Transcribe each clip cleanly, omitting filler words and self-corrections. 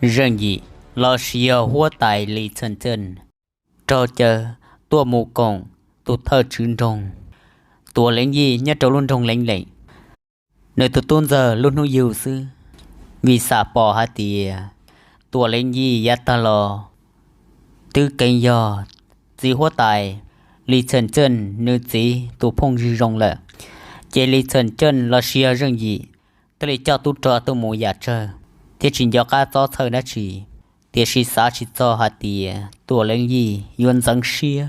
Rừng gì lo xìa hua tài lý chân chân Trò chờ tua mù cổng tu thơ trứng rồng Tua lãnh gì nhất trò luôn rồng lãnh lãnh Nơi tu tôn giờ luôn hữu yêu sư Vì xả bỏ hạ tìa Tua lãnh gì yá ta lò Tư kênh dò Dì hua tài lý chân chân nơi dì tu phong rì rồng lợ Chế lý chân chân lo xìa rừng gì Tư lý cho tu trò tu mù giả trơ Thế chính do các gió thơ đã chỉ Thế sĩ xã chỉ cho hạ tìa Tùa lên gì Yuan dân xìa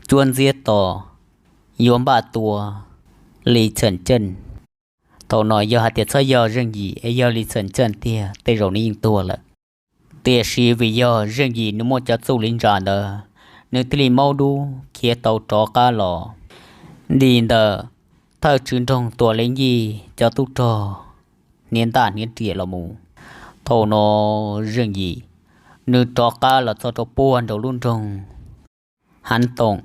Chuan dìa tỏ Yuan bà tùa Lý chân chân Thầu nói do hạ tìa cho do rừng gì Ê do lý chân chân tìa Tê rổ ní tùa lợ Thế sĩ vì do rừng gì Nếu mô cho dù linh ra nờ Nếu tì lý mau đu Kia tàu trò cá lò Đi nờ Thơ trứng trong tùa lên gì Cho tu trò Niên tả niên trịa lò mù Thầu nó rừng gì Nếu trò cá là cho buồn đầu luôn trong Hắn tổng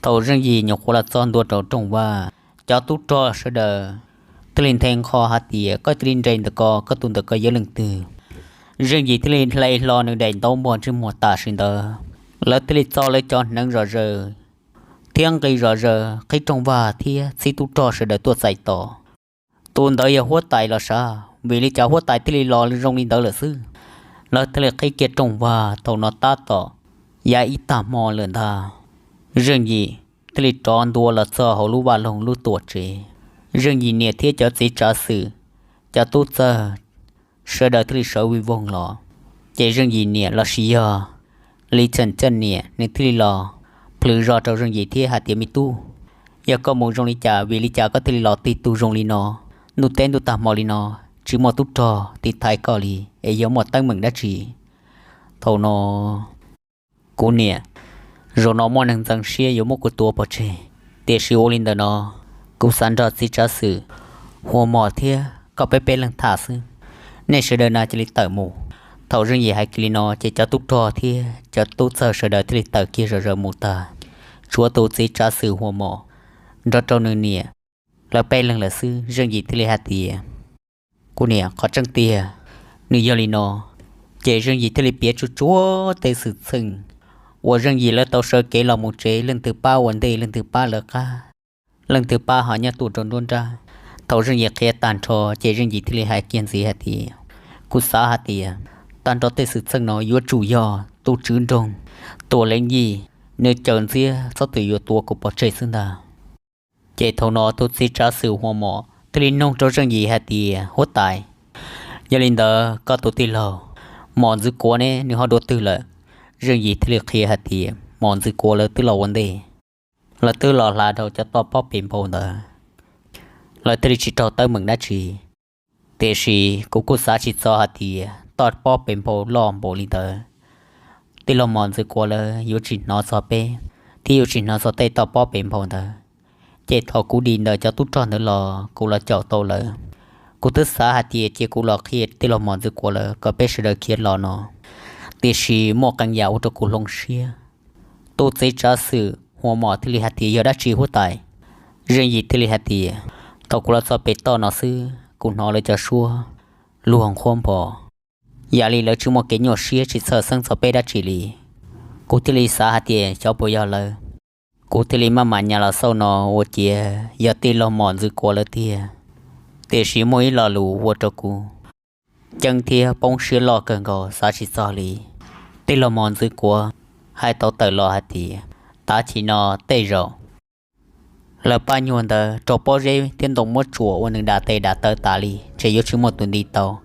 Thầu rừng gì nhọc là cho đua trò trong và Cho tú trò sẽ đờ Tư linh thanh kho hạt tìa Có tư linh rейн có tùn tờ có giới lưng từ Rừng gì tư linh lấy lo nâng đèn tông bọn trên mùa tà sinh tờ Lỡ tư linh cho lấy cho nâng rõ rờ Thiên gây rõ rờ Khi trong và thia Sĩ tú trò sẽ đờ tuột giải tỏ Tùn tờ yếu huốt tài là sao Vì lý cháu huốt tài tư linh lo lên rong linh tờ là sư Lỡ tư linh khi kết trong và Thầu nó ta tỏ Giá ý tà mò lần thà Rừng gì Tư linh tròn đùa là cho hầu lưu bà lồng lưu tuột chế Rừng gì nè thiết cho dĩ trả sự Cho tốt giờ Sơ đời tư linh sở vi vong lọ Chế rừng gì nè là xí hờ Lý chân chân nè Nên tư linh lọ Plư rõ cho rừng gì thiết hạt tiệm mi tu Giờ có một rong lý trả Vì lý trả có tư linh lọ tì tu rong lý nó Nụ tên tu tà mò lý nó Chứ mò tút trò Tì thái có lý Ê yếu mò tăng mừng đã chỉ Thầu nó Cú nè Rồi nó mò nâng rằng xia yếu mò của tua bỏ chê Tê sư ô linh đờ nó Cú sẵn rõ dì trả sự Hồ mò thia Có bê bê lăng thả sư Nê sư đờ na chê lý tờ mù Thầu rừng gì hay kì lý nó Chê cho tút trò thia Cho tút sơ sư đờ thí lý tờ kia rờ mù tà Chúa tút dì trả sự hồ mò Rõ trâu nâng nè Là bê lăng là sư Rừng gì thí lý hạt tìa Cú nè khó trăng tìa Nữ yếu lý nó Chế rừng gì thí lý bia chú chúa Tê sự sừng Ủa rừng gì là tao sơ kế lòng một chế Lần thứ ba vấn đề lần thứ ba là ca Lần thứ ba họ nhà tù trốn đôn ra Thầu rừng gì khía tàn trò Chế rừng gì thí lý hai kiên gì hạt tìa Cú xá hạt tìa Tàn trò tê sự sừng nó yếu chủ yếu Tù trứng trông Tù lên gì Nếu chờn dìa Sao tùy yếu tùa của bỏ chế xương đà Chế thầu nó tù xí trả sự hoa mỏ Thí lý nông cho rừng gì hạt tìa Hốt tài Giờ linh đó có tù tì lầu Mòn dư cố nè Nếu họ đốt tư lợi Rừng gì thí lý khía hạt tìa Mòn dư cố là tư lầu vấn đề Là tư lò là đầu cho to bóp bìm bồn đó Là tư lý chỉ trò tới mừng đã chỉ Tế sĩ cũng cố xá chỉ cho hạt tìa Tọt bóp bìm bồn lòm bồ linh đó Tư lò mòn dư cố là Yếu chỉ nó xó bê Thì yếu chỉ nó xó tê to bóp bìm bồn đó Chế thọ cú đi nợ cho tút tròn nữa lò Cú là chậu tô lỡ Cú tức xá hạt tìa chế cú lò khiết Tư lò mòn dư cố là Có bê sư đờ khiết lò nó Tế sĩ mò càng dạo cho cú lông xia Tô chế trả sự Hoa mỏ thí lý hạt tìa yếu đã trì hút tài Rừng gì thí lý hạt tìa Thọ cú là cho bê to nó sư Cú nó lấy cho xua Luồng khôn bỏ Dạ lý lỡ chứ mò kế nhỏ xia Chỉ sợ sân cho bê đã trì lý Cú thí lý xá hạt tìa cho bố yếu lỡ Cú thí lý mà nhà là sâu nó Ủa chìa Yếu tì lò mòn dư cố lỡ tìa Tế sĩ mô ý lò lù vô cho cú Chân thìa bông xưa lò cần gò Xá chỉ cho lý Tì lò mòn dư cố Hai tàu tờ lò hạt tìa Ta chỉ nó tê rộ Là ba nhuận tờ Trò bó rê thiên đồng mất chùa Ôn nâng đá tê đá tờ tá lì Chế yếu chứ một tuần đi tàu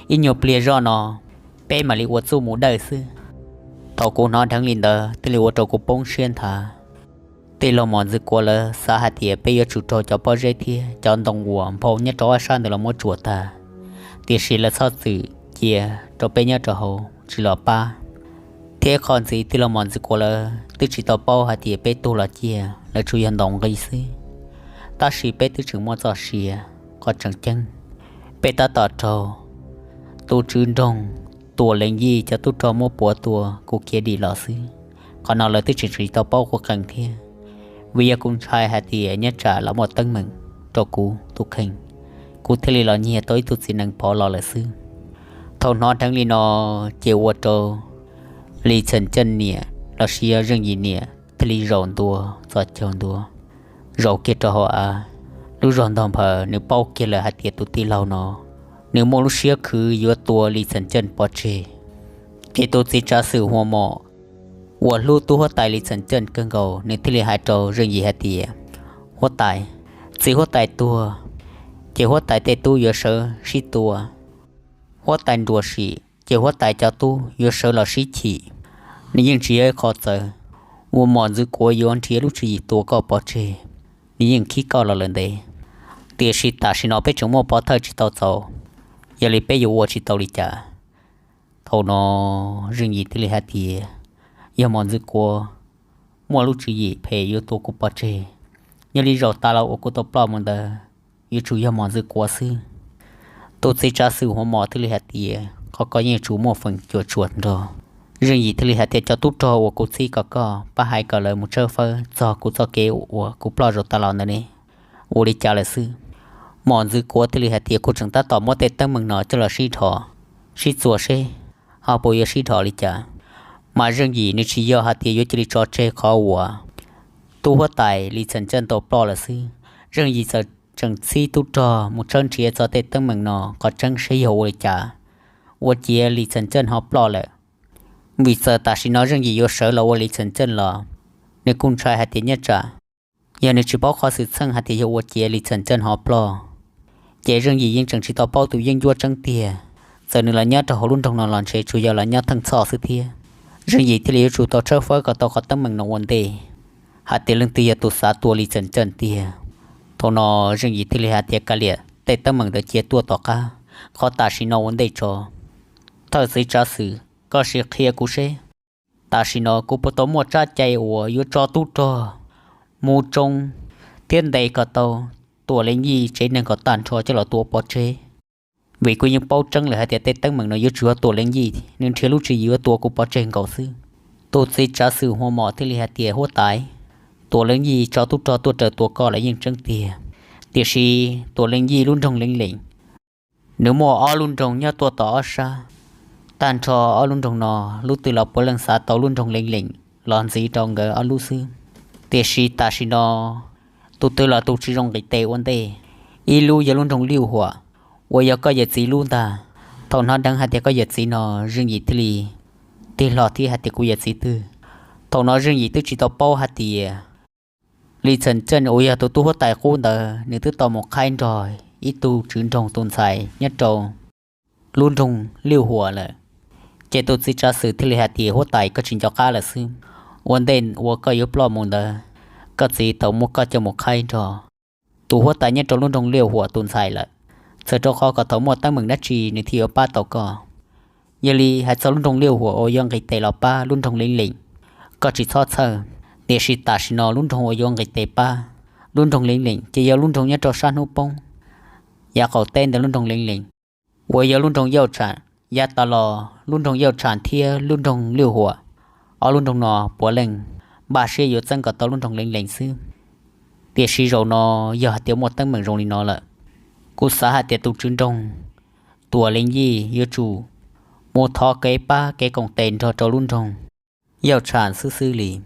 Ít nhiều blia rõ nó Bê mà lì ua dù mũ đời sư Tàu cô nó thắng linh tờ Tê lì ua trò cô bông xuyên thả Tê lò mòn dư cô lơ Xa hạt tìa bê yếu chủ trò cho bó rê thìa Cho đồng uổng Phô nhé trò sang tờ là một chùa ta Tìa xì là sao sự Chìa trò bê nhé trò hầu Chỉ lò ba Thế còn gì tê lò mòn dư cô lơ Tư chỉ tàu bao hạt tìa bê tu là chìa Là chú yên đồng gây sư Ta xì bê tư chứng mô giọt xìa Có chẳng chân Bê ta tỏ trò Tu trứng đông Tùa lên gì cho tu trò mô bùa tùa Cô kia đi lọ sư Còn nào là tư chỉ tàu bao của cần thia Vì cũng trai hạt tìa nhất trả là một tân mừng Trò cú tu khinh Cú thế lì lọ nhìa tới tu xin nâng bỏ lọ là sư thầu nó thằng li nó chiều qua trâu li chân nè là xia rừng gì nè thì li rộn tua giọt chồng tua rổ kia cho họ lúc rộn đòn phở nếu bao kia là hạt tiệt tụt ti lâu nó nếu mua lúc xia cứ yếu tua li chân bỏ chê cái tôi chỉ trả sự hoa mỏ我路都好大哩城镇更高，你这里还找人一下的，好大，只好大多，只好大的多有时是多，好大多是，只好大家多有时了是起，你应只要靠着，我忙着过用只路只多高保持，你应起高了人的，但是但是那被周末把他知道走，也里被有我知道哩家，头那人一这里还的。giờ mòn dư của mua lúc chỉ gì phải yếu tố của bát chế nhưng lý do ta là ở cô tập làm mà yếu chủ yếu mòn dư của sư tôi sẽ trả sự hoa mỏ thứ hạt tiền có những chủ một phần chuột rồi riêng gì thứ hạt tiền cho tốt cho ở cô si có ba hai cái lời một chơi phơi cho cô cho kế của cô plot rồi ta làm này ở đi trả lại sư mòn dư của thứ hạt tiền cô chúng ta tỏ một tết tâm mừng nó cho là sĩ thọ sĩ chuột sĩ họ bồi dưỡng sĩ thọ đi trả mà riêng gì nếu chỉ do hạt tiền yếu chỉ cho chơi khó quá tu hóa tài lý chân tổ pro là sư riêng gì giờ chẳng si tu cho một chân chia cho tết tâm mừng nó có chân sử dụng để trả và chia lý chân họ pro lại vì giờ ta chỉ nói riêng gì yếu sở là lý chân là nếu cùng trai hạt tiền nhất trả giờ nếu chỉ bảo khó sự sang hạt tiền yếu chia lý chân họ pro chia riêng gì nhưng chẳng chỉ tao bao tu nhưng yếu chân tiền giờ nữa là nhớ cho họ luôn trong nó làm chơi chủ yếu là nhớ thằng sọ sự thiệt riêng gì thì lý chủ tao chơi phơi có tao có tâm mừng nó vấn đề hạt tiền lương tiền tu sa tu lý chân tiền thằng nó riêng gì thì lý hạt tiền cả liệtแต่tâm mừng được chia tua tao cả khó ta chỉ nó vấn đề cho thợ sĩ trả sự có sự kia cũng sẽ ta chỉ nó cũng bắt đầu mua trả chạy của yếu cho tu cho mua trông thiên đầy có tao tua lên gì chế nên có tàn cho là tua bỏ chế vì có những bao trăng là hạt tiền tâm mừng nó yếu chứa tua lên gì nên thiếu lúc chỉ yếu tua cũng bỏ chế cầu sư tôi sẽ trả sự hoa mỏ thì hạt tiền hoa tái tua lên gì cho tu cho tua trở tua co lại những trăng tiền tiền si tua lên gì luôn trong linh lệnh nếu mua ở luôn trong nhớ tua tỏ xa tan cho ở luôn trong nó lúc từ lọc bỏ lần xa tàu luôn trong linh lệnh lòn gì trong cái ở lúc xưa tiền si ta si nó tôi từ là tôi chỉ trong cái tệ vấn đề y lu giờ luôn trong liu hỏa我要个日子luôn ta thằng nó đang hạt cái日子nó riêng gì thì tiền lọ thì hạt cái日子tư thằng nó riêng gì tư chỉ tao bao hạt tiền lý chân ôi ya tôi tu hết tài khôn đó nếu tôi tao một khai rồi ít tu chuyển trong tồn tại nhất trong luôn trong liều hỏa là chế tôi chỉ trả sự thì hạt tiền hết tài có chuyện cho cá là xưa vấn đề tôi có yếu lo mong đó có gì tao một cái cho một khai rồi tu hết tài nhất trong luôn trong liều hỏa tồn tại là giờ cho khó có thấu một tăng mừng đất trì nên thì ở ba tàu cò giờ li hạt sau luôn trong liều của ô yong cái tề lọ ba luôn trong linh lĩnh có chỉ thoát sơ để sĩ ta sĩ nó luôn trong ô yong cái tề ba luôn trong linh lĩnh chỉ giờ luôn trong nhất cho san hô bông giờ khẩu tên để luôn trong linh lĩnh ô giờ luôn trong yêu tràn giờ ta lò luôn trong yêu tràn thia luôn trong liều của ở luôn trong nọ bùa lệnh bà sĩ yêu chân có tàu luôn trong linh lĩnh xưa để sĩ rồi nó giờ hạt tiêu một tăng mừng rồi nó lại cú xã hạt tiền tu trứng trong tua lên gì yêu chủ một thọ cái ba cái cổng tên cho luôn trong yêu tràn sư lì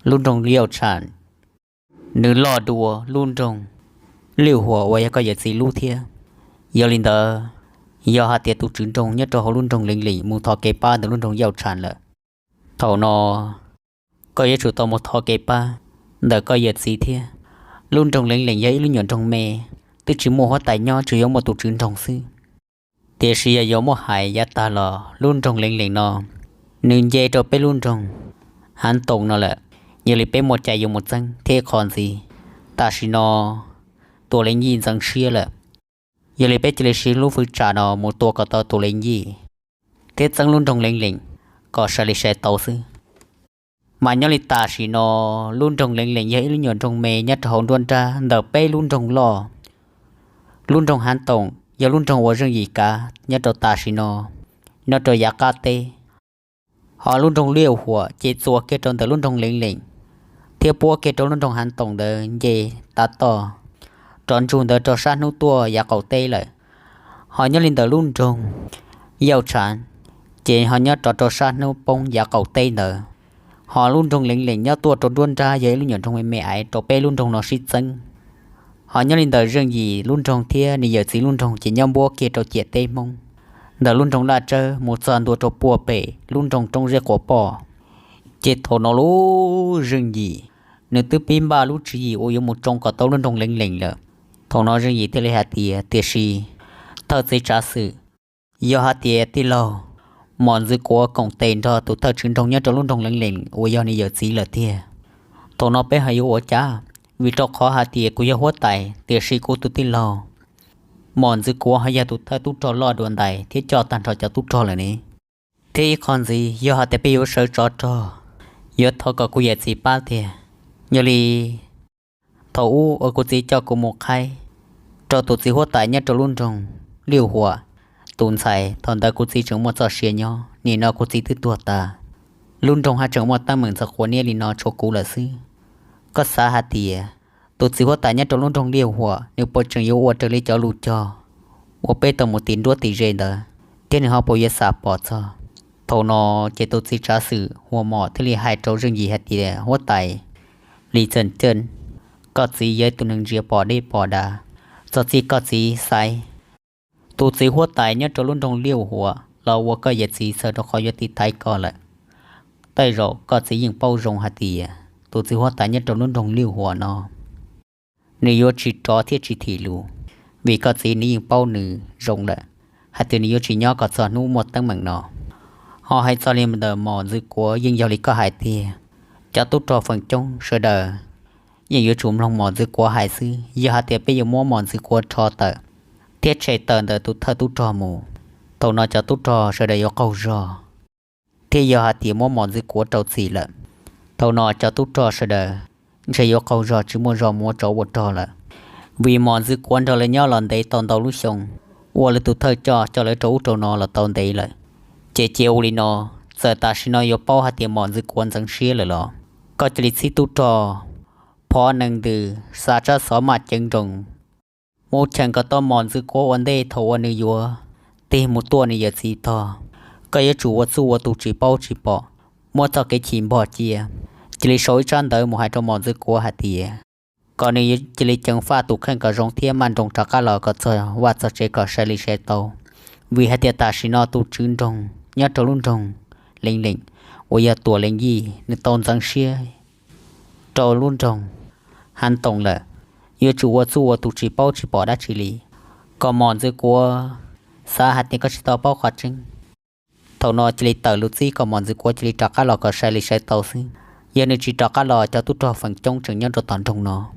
luôn trong yêu tràn nữ lò đùa luôn trong liều hỏa vậy có gì lưu thia yêu linh tờ yêu hạt tiền tu trứng trong nhất cho họ luôn trong linh lì một thọ cái ba từ luôn trong yêu tràn là thầu nó có yêu chủ tao một thọ cái ba đỡ có gì thia luôn trong linh lì giấy luôn nhọn trong mê tôi chỉ mua hóa tài nho chỉ có một tổ chức trồng sư thì sĩ có một hải giá ta lò luôn trồng lên nó nên dễ cho bé luôn trồng hắn tổng nó là như là bé một chạy dùng một dân thế còn gì ta chỉ nó tổ lên gì dân xia là như là bé chỉ là xí lúc phải trả nó một tổ cả tổ lên gì thế dân luôn trồng lên có sẽ là sẽ tàu sư mà nhớ là ta chỉ nó luôn trồng lên dễ luôn nhọn trồng mè nhất hồn luôn ra đỡ bé luôn trồng lò luôn trong hàn tổng giờ luôn trong vô riêng gì cả nhất là ta chỉ nó cho giá cả tê họ luôn trong liều hùa chế chùa cái trong từ luôn trong lĩnh theo bố cái trong luôn trong hàn tổng đời về ta to tròn chuồn đời cho sát nô tua giá cầu tê lại họ nhớ lên từ luôn trong Yêu chán Chỉ họ nhớ trò sát nâu bông giá cầu tây nở Họ luôn trong lệnh nhớ tua trò đuôn ra giấy luôn nhận trong mẹ ấy trò bê luôn trong nó xít dân Họ nhớ lên đời riêng gì luôn trong thia Nì giờ chỉ luôn trong chỉ nhau bố kia trò chiết tê mông Đời luôn trong là trơ một dàn đua trò bùa bể Luôn trong riêng của bò Chết thổ nó lú riêng gì Nếu tư bìm ba lú chỉ gì ô yếu một trong có tâu luôn trong lệnh lợ Thổ nó riêng gì thế lệ hạt tìa tìa xì Thơ dây trả sự Yêu hạt tìa tì lâu Mòn dư của cổng tên cho tụ thơ chứng trong nhớ trong luôn trong lệnh ô yếu này giờ chỉ là thìa Thổ nó bé hay yếu ổ chá Vì trò khó hạt tìa của yếu hốt tài tìa xì của tụ tì lâu Mòn dư của hay tụ thơ tụ trò lo đuồn tài thiết cho tàn trò cho tụ trò là này Thế còn gì yêu hạt tìa bé yếu sơ trò Yêu thơ có cô dạy gì ba thìa Nhớ lì Thổ u ở cô dì cho cô một khai Cho tụt dì hốt tài nhớ cho luôn trong Liêu hùa Tùn xài thòn ta cô dì trưởng một giọt xìa nhau Nì nó cô dì tư tuột ta Luôn trong hai trưởng một ta mừng giọt khổ nia lì nó cho cô là sư Có xa hạt tìa Tụt dì hốt tài nhớ cho luôn trong liêu hùa Nếu bộ trưởng yêu ua trở lý cho lù cho Ua bê tầm một tín đua tì rê đó Thế nên họ bố yết xa bỏ cho Thổ nó chế tụt dì trả sự Hùa mỏ thế lì hai trâu rừng gì hạt tìa hốt tài Lý chân Có gì dây tụi nâng rìa bỏ đi bỏ đà Cho gì có gì sai Tụi gì hốt tài nhớ cho luôn trong liêu hùa Là hùa có dệt gì sợ nó khó dệt tí thái có lại Tại rồi có gì những bao rộng hạt tìa Tụi gì hốt tài nhớ cho luôn trong liêu hùa nó Nếu chỉ trò thiết chỉ thị lù Vì có gì ní những bao nữ rộng lại Hạt tìa nếu chỉ nhỏ có sở nụ một tăng mảng nó Họ hay cho lên đờ mò dư của nhưng giao lý có hại tìa Cho tốt trò phần trong sơ đờ Nhưng yếu trùm lòng mòn dư của hải sư Giờ hạt tiệp bây giờ mua mòn dư của trò tờ Thiết chạy tờ đờ tụt thơ tụt trò mù Thầu nó cho tụt trò sơ đờ yếu cầu rò Thế giờ hạt tiệp mua mòn dư của trâu xì lợ Thầu nó cho tụt trò sơ đờ Sẽ yếu cầu rò chứ mua rò mua trâu bột trò lợ Vì mòn dư của trò lấy nhau lần đấy tòn tàu lúc xong Ua là tụt thơ cho lấy trâu trâu nó là tòn đấy lợ Chế chế u li nó Giờ ta xin nó yếu bao hạt tiệp mòn dư của dân xia lợ lọ Có chỉ lý tụt trò Phó nâng từ xa cho xó mặt chân rồng Một chẳng có to mòn dư cố vấn đề thấu ở nơi dùa Tê một tuần này giờ gì to Có yếu chủ vật dụ tụ chỉ bao chỉ bỏ Một cho cái chìm bỏ chia Chỉ lý sối tràn tới một hai trong mòn dư cố hạt tìa Còn nếu chỉ lý chẳng pha tụ khen cả rong thiên màn rong trả cá lò có chờ Và cho chế có xe lý xe tàu Vì hạt tìa ta xin nó tụ trứng rong Nhớ trò luôn rong Linh Ôi giờ tùa linh gì Nên tôn răng xia Trò luôn rong Hắn tổng là Yêu chủ vật dụ tụ chỉ bao chỉ bỏ đá chỉ lý Có mòn dư của Xa hạt này có chỉ tàu bao khóa trinh Thầu nó chỉ lý tờ lúc gì Có mòn dư của chỉ lý trả cá lò có xe lý xe tàu xinh Giờ nếu chỉ trả cá lò cho tụt trò phần trong trường nhân rồi toàn trong nó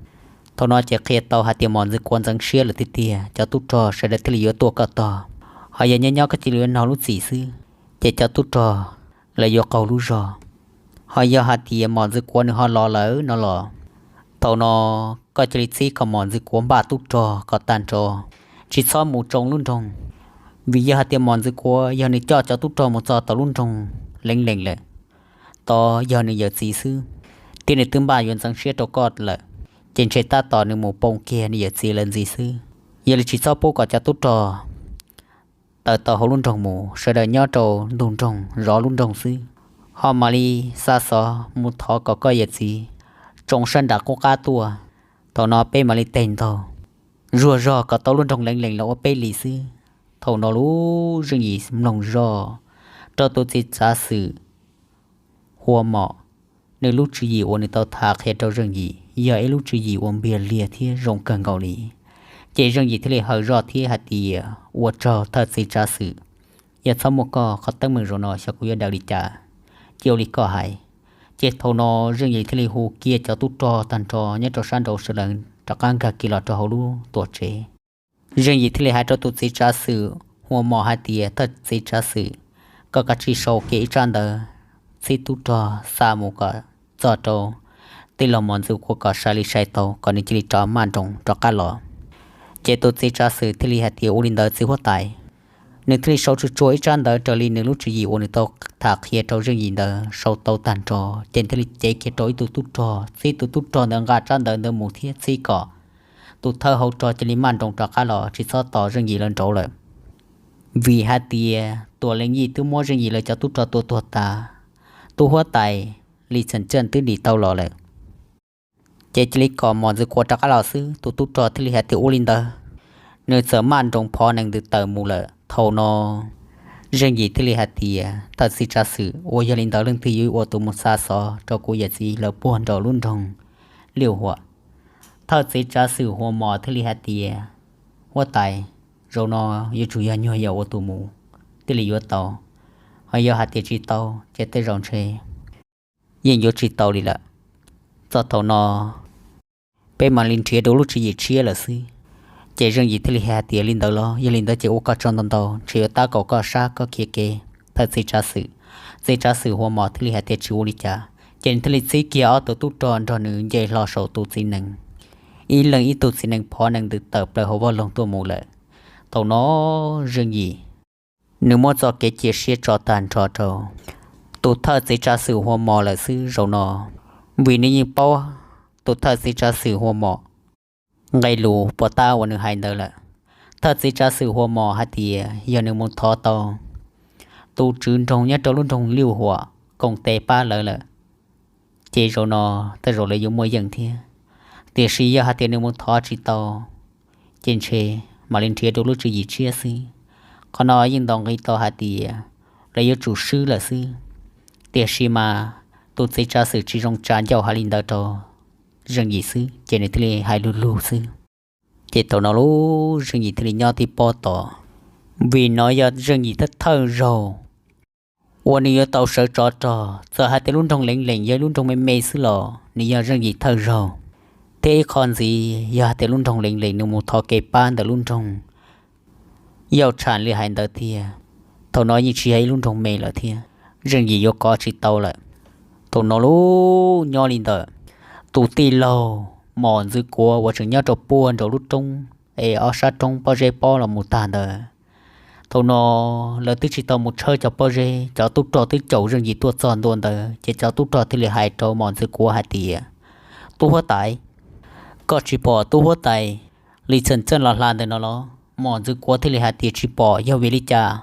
Thầu nó chỉ khi tàu hạt tiền mòn dư của dân xia là tìa Cho tụt trò sẽ để lý yếu tùa cả tòa Họ giờ nhau có chỉ lý nó lúc gì xưa Chỉ cho tụt trò là yếu cầu lúc rò Họ giờ hạt tiền mòn dư của họ lò lỡ nó lò Tàu nó có chỉ lý có mòn dư của bà tụt trò có tàn trò Chỉ so một trông luôn trông Vì giờ hạt tiền mòn dư của giờ này cho tụt trò một trò tàu luôn trông Lệnh lại Tàu giờ này giờ gì xưa Tiền này tương bà yuan sang xế trò cọt lại Trên xe ta tỏ nên một bông kia này giờ gì lần gì xưa Giờ là chỉ so bố có cho tụt trò Tàu họ luôn trông mù Sợ đời nhớ trò luôn trông rõ luôn trông xưa Họ mà đi xa xó một thó có giờ gì Trong sân đã có cá tua Thầu nó bê mà lấy tên thầu Rùa rò có tao luôn trong lệnh là bê lì sư Thầu nó lú rừng gì lòng rò Cho tôi chỉ trả sự Hùa mọ Nếu lúc chứ gì ổn thì tao thạc hết cho rừng gì Giờ ấy lúc chứ gì ổn bìa lìa thì rộng cần gạo lý Chế rừng gì thì lấy hở rò thì hạt tìa Ủa trò thật chỉ trả sự Giờ sau một có khó tăng mừng rồi nó sẽ có đạo lý trả Chiều lý có hại Chế thầu nó riêng gì thì hù kia cho tút trò tàn trò nhé trò sản đầu sự lần trò càng cả kỳ lọ trò hầu lưu tổ chế riêng gì thì hai trò tút sĩ trả sự hùa mò hai tìa thật sĩ trả sự có cả chỉ sâu kỹ tràn đờ sĩ tút trò xa mù cả trò trò tì lò mòn dư của cả xa lý sai tàu còn nên chỉ trò màn trồng trò cá lọ chế tút sĩ trả sự thì hai tìa u linh đờ sĩ hóa tài Nếu thì sau chút chuối tràn đỡ trở lên nếu lúc chỉ ổn thì tao thạc hiện trâu riêng gì đỡ sau tao tàn trò trên thì chế cái trôi tụt trò si tụt trò đang gạt tràn đỡ đỡ một thiết si cỏ tụt thơ hậu trò chỉ lý màn trong trò cá lọ chỉ so tỏ riêng gì lên trâu lại vì hạt tìa tua lên gì tu mua gì là cho tu trò tua ta tu hóa tài lì chân tu đi tàu lò lại chế chỉ có mòn dưới qua trắc lão sư tu trò thì lì hạt tiêu linh đó nơi sở man trong phò năng được tờ mù lợ thầu nó riêng gì thì lì hạt tìa thật sự trả sự ô gia linh đó lưng thì yêu ô tu một xa xó cho cô giờ gì là buồn trò luôn trong liều họa thật sự trả sự hồ mò thì lì hạt tìa hóa tài rồi nó yêu chủ nhân nhiều ô tô mù tí lý yêu tàu hay yêu hạt tiền chỉ tàu chế tới rong chơi yên yêu chỉ tàu đi là cho tàu nó bên mà linh chế đâu lúc chỉ chia là xí chế riêng gì tí lý hạt tiền linh đầu lo yêu linh đầu chế ô cá trong tàu tàu chỉ ta có cá sa có kia kia thật sự trả sự hoa mỏ tí lý hạt tiền chỉ ô đi cha chế tí lý xí kia ở tàu tu tròn tròn nữ dây lo sầu tu xin nâng ý lần ý tu xin nâng phó nâng được tập lại hồ vào lòng tu mù lại tàu nó riêng gì nếu mà cho cái chia sẻ cho tàn cho trâu tụi thợ sẽ trả sự hoa mò là sự rồi nó vì nếu như bao tụi thợ sẽ trả sự hoa mò ngày lù bỏ ta vào nửa hai nữa là thợ sẽ trả sự hoa mò hay thì giờ nếu muốn thọ tàu tụi trứng trong nhất trâu luôn trong liều hỏa công tệ ba lợi là chỉ rồi nó ta rồi lấy dùng môi dần thế tiền sĩ giờ hay tiền nếu muốn thọ chỉ tàu trên xe mà lên thiệt đâu lúc chỉ chia sư còn nói nhưng đồng cái to hạt tiền lấy yêu chủ sư là sư tiền sĩ mà tôi sẽ trả sự chỉ trong tràn giàu hà linh đạo cho riêng gì sư trên này thì hai lù sư chỉ tao nó lú riêng gì thì nhau thì bỏ tỏ vì nói giờ riêng gì thất thơ rồiวันนี้tao sợ trò giờ hai tên luôn trong lệnh giờ luôn trong mê sư lò này giờ riêng gì thơ rồi thế còn gì giờ thì luôn trong lệnh nếu một thọ kê ban từ luôn trong yêu tràn li hành tới thì thầu nói như chỉ hay luôn trong mê là thì riêng gì yêu có chỉ tàu lại thầu nó lú nhỏ linh tới tụ tì lò mòn dư của và chừng nhau trộn buồn rồi lúc trong ở sát trong bao giờ bao là một tàn đời thầu nó là tức chỉ tàu một chơi cho bao giờ cho tụ trò tức chậu riêng gì tuột giòn tuột đời chỉ cho tụ trò thì là hai trâu mòn dư của hai tỷ tụ hóa tải có chỉ bỏ tu hóa tài lý chân là làm được nó lo mòn dư quá thì hạt tiền chỉ bỏ yêu về lý cha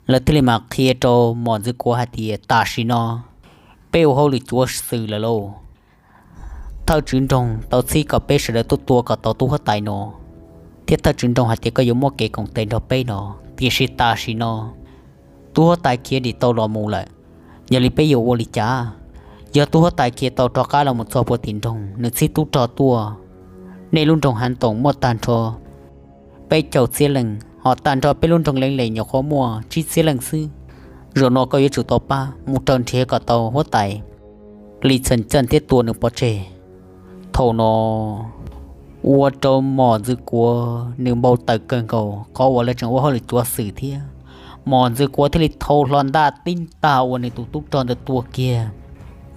là thì mà khi cho mòn dư quá hạt tiền ta xí nó bêu hậu lý chúa sự là lô thao trứng trong tao xí cả bê sẽ được tua cả tao tu hóa tài nó thiết thao trứng trong hạt tiền có giống một cái công tên đó bê nó tiền xí ta xí nó tu hóa tài kia đi tao lo mù lại giờ lý bê yêu vô lý cha giờ tu hóa tài kia tao cho cá là một số bộ tiền trong nếu xí tu cho tua nên luôn trong hành tổng một tàn cho bây chầu xế lần họ tàn cho bây luôn trong lệnh nhỏ khó mua chỉ xế lần sư rồi nó có yếu chủ tàu ba một trận thế cả tàu hóa tài lý chân thiết tua được bỏ chê thầu nó ua trâu mòn dư của nếu bầu tờ cơn cầu có vào lên trong ua hơi là chúa xử thế mòn dư của thì thầu loạn đa tin tàu này tụ túc tròn được tua kia